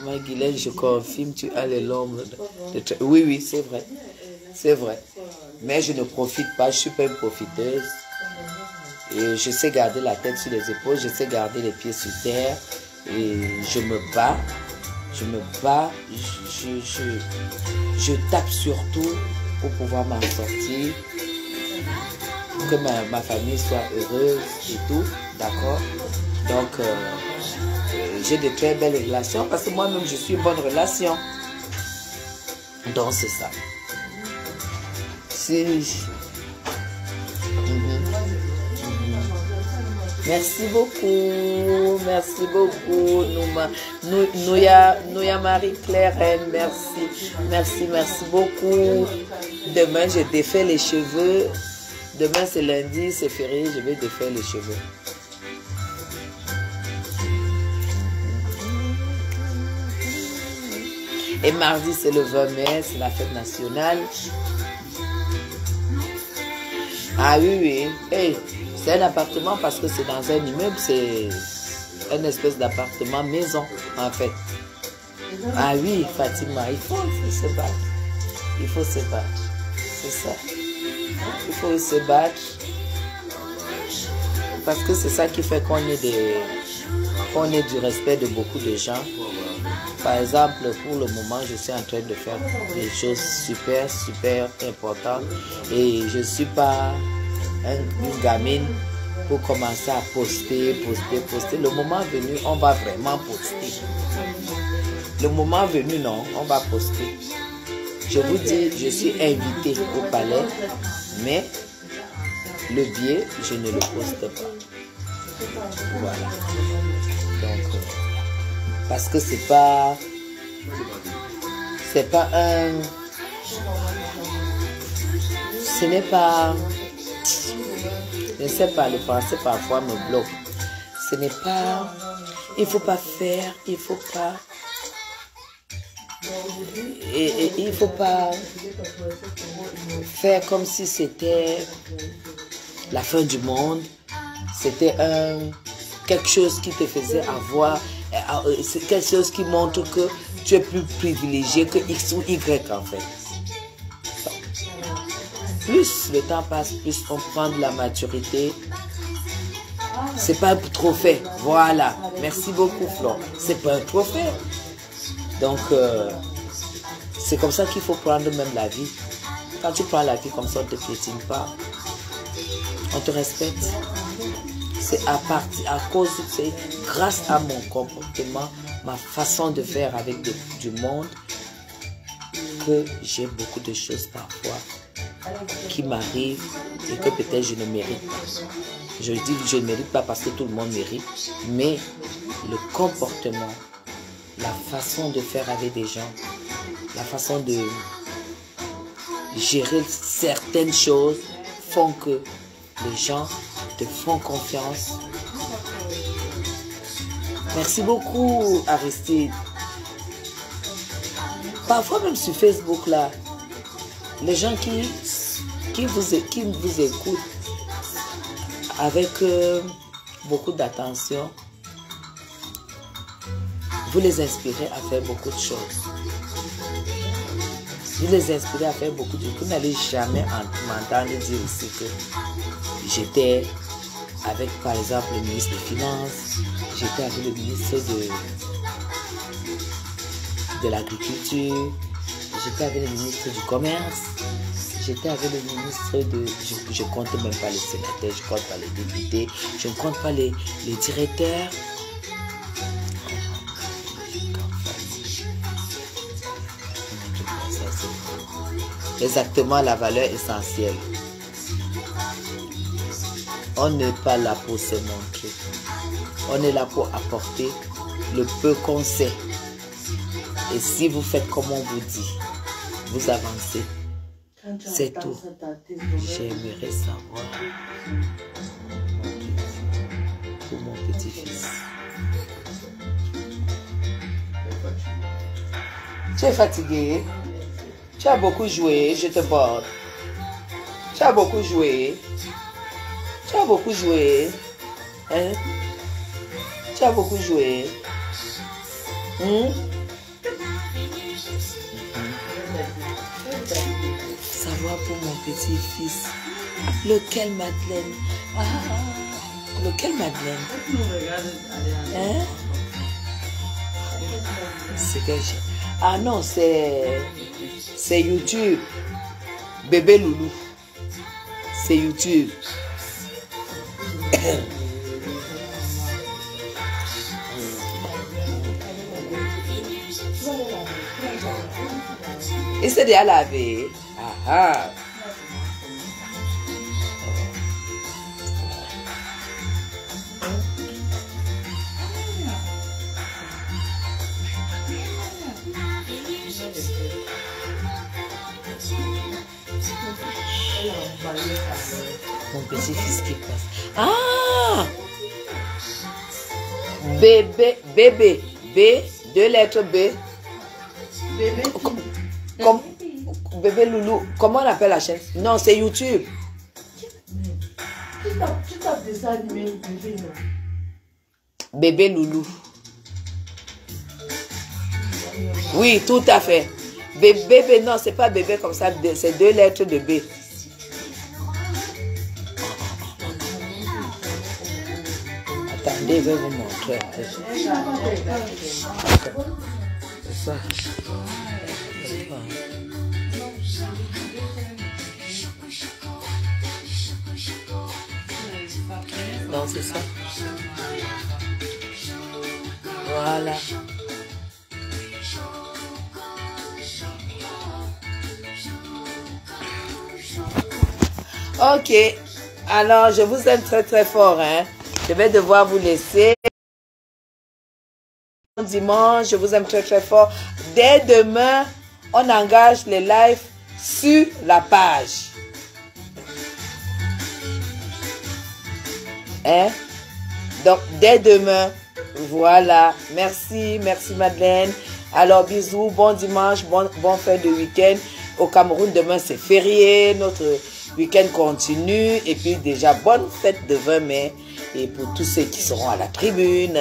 Moi, Guylaine, je confirme, tu as les lombres. Oui, c'est vrai. C'est vrai. Mais je ne profite pas, je ne suis pas une profiteuse. Et je sais garder la tête sur les épaules, je sais garder les pieds sur terre. Et je me bats. Je tape surtout pour pouvoir m'en sortir, que ma famille soit heureuse et tout, d'accord? Donc, j'ai de très belles relations parce que moi-même, je suis une bonne relation. Donc, c'est ça. Merci beaucoup, Nouya Marie-Claire, merci beaucoup. Demain, je défais les cheveux. Demain, c'est lundi, c'est férié, je vais défaire les cheveux. Et mardi, c'est le 20 mai, c'est la fête nationale. Ah oui. Hey, c'est un appartement parce que c'est dans un immeuble, c'est une espèce d'appartement maison, en fait. Ah oui, Fatima, il faut se battre. Il faut se battre. C'est ça. Il faut se battre. Parce que c'est ça qui fait qu'on ait du respect de beaucoup de gens. Par exemple, pour le moment, je suis en train de faire des choses super importantes. Et je ne suis pas une gamine pour commencer à poster. Le moment venu, on va vraiment poster. Le moment venu, non, on va poster. Je vous dis, je suis invitée au palais, mais le billet, je ne le poste pas. Voilà. Donc, parce que c'est pas un... Ce n'est pas... Je ne sais pas, le français parfois me bloque. Ce n'est pas... Il ne faut pas faire, il faut pas... Et il ne faut pas faire comme si c'était la fin du monde. C'était quelque chose qui te faisait avoir... C'est quelque chose qui montre que tu es plus privilégié que X ou Y en fait. Plus le temps passe, plus on prend de la maturité. C'est pas un trophée. Voilà. Merci beaucoup, Flore. C'est pas un trophée. Donc, c'est comme ça qu'il faut prendre même la vie. Quand tu prends la vie comme ça, on ne te piétine pas. On te respecte. C'est à cause, c'est grâce à mon comportement, ma façon de faire avec du monde, que j'ai beaucoup de choses parfois qui m'arrivent et que peut-être je ne mérite pas. Je dis que je ne mérite pas parce que tout le monde mérite, mais le comportement, la façon de faire avec des gens, la façon de gérer certaines choses font que les gens te font confiance. Merci beaucoup, Aristide. Parfois même sur Facebook là, les gens qui vous écoutent avec beaucoup d'attention, vous les inspirez à faire beaucoup de choses. Vous les inspirez à faire beaucoup de choses. Vous n'allez jamais m'entendre dire ici que j'étais avec, par exemple, le ministre des Finances, j'étais avec le ministre de l'Agriculture, j'étais avec le ministre du Commerce, j'étais avec le ministre de... Je ne compte même pas les sénateurs, je ne compte pas les députés, je ne compte pas les directeurs. Exactement la valeur essentielle. On n'est pas là pour se montrer. On est là pour apporter le peu qu'on sait. Et si vous faites comme on vous dit, vous avancez. C'est tout. J'aimerais savoir pour mon petit-fils. Tu es fatigué? Tu as beaucoup joué, je te porte. Tu as beaucoup joué. Tu as beaucoup joué. Hein? Tu as beaucoup joué. Savoir pour mon petit-fils. Lequel Madeleine? Ah, lequel Madeleine? Hein? C'est que ah non, c'est YouTube. Bébé Loulou. C'est YouTube. Il s'est déjà lavé. Ah ah. Mon petit-fils qui passe. Ah! Bébé, bébé, B, 2 lettres B. Bébé. Comme bébé Loulou. Comment on appelle la chaîne? Non, c'est YouTube. Tu tapes des animés, bébé, non? Bébé Loulou. Oui, tout à fait. Bébé, non, c'est pas bébé comme ça, c'est 2 lettres de B. Attendez, je vais vous montrer. C'est ça. Non, c'est ça. Voilà. Ok. Alors, je vous aime très très fort, hein. Je vais devoir vous laisser. Dimanche, je vous aime très très fort. Dès demain, on engage les lives sur la page. Hein? Donc, dès demain, voilà. Merci, merci Madeleine. Alors, bisous, bon dimanche, bon fin de week-end. Au Cameroun, demain, c'est férié. Notre week-end continue. Et puis, déjà, bonne fête de 20 mai. Et pour tous ceux qui seront à la tribune,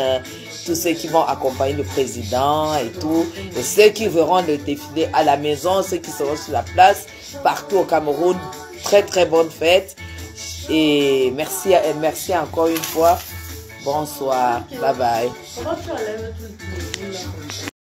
tous ceux qui vont accompagner le président et tout, et ceux qui verront le défilé à la maison, ceux qui seront sur la place, partout au Cameroun, très très bonne fête. Et merci encore une fois. Bonsoir, bye bye. Comment tu enlèves tout?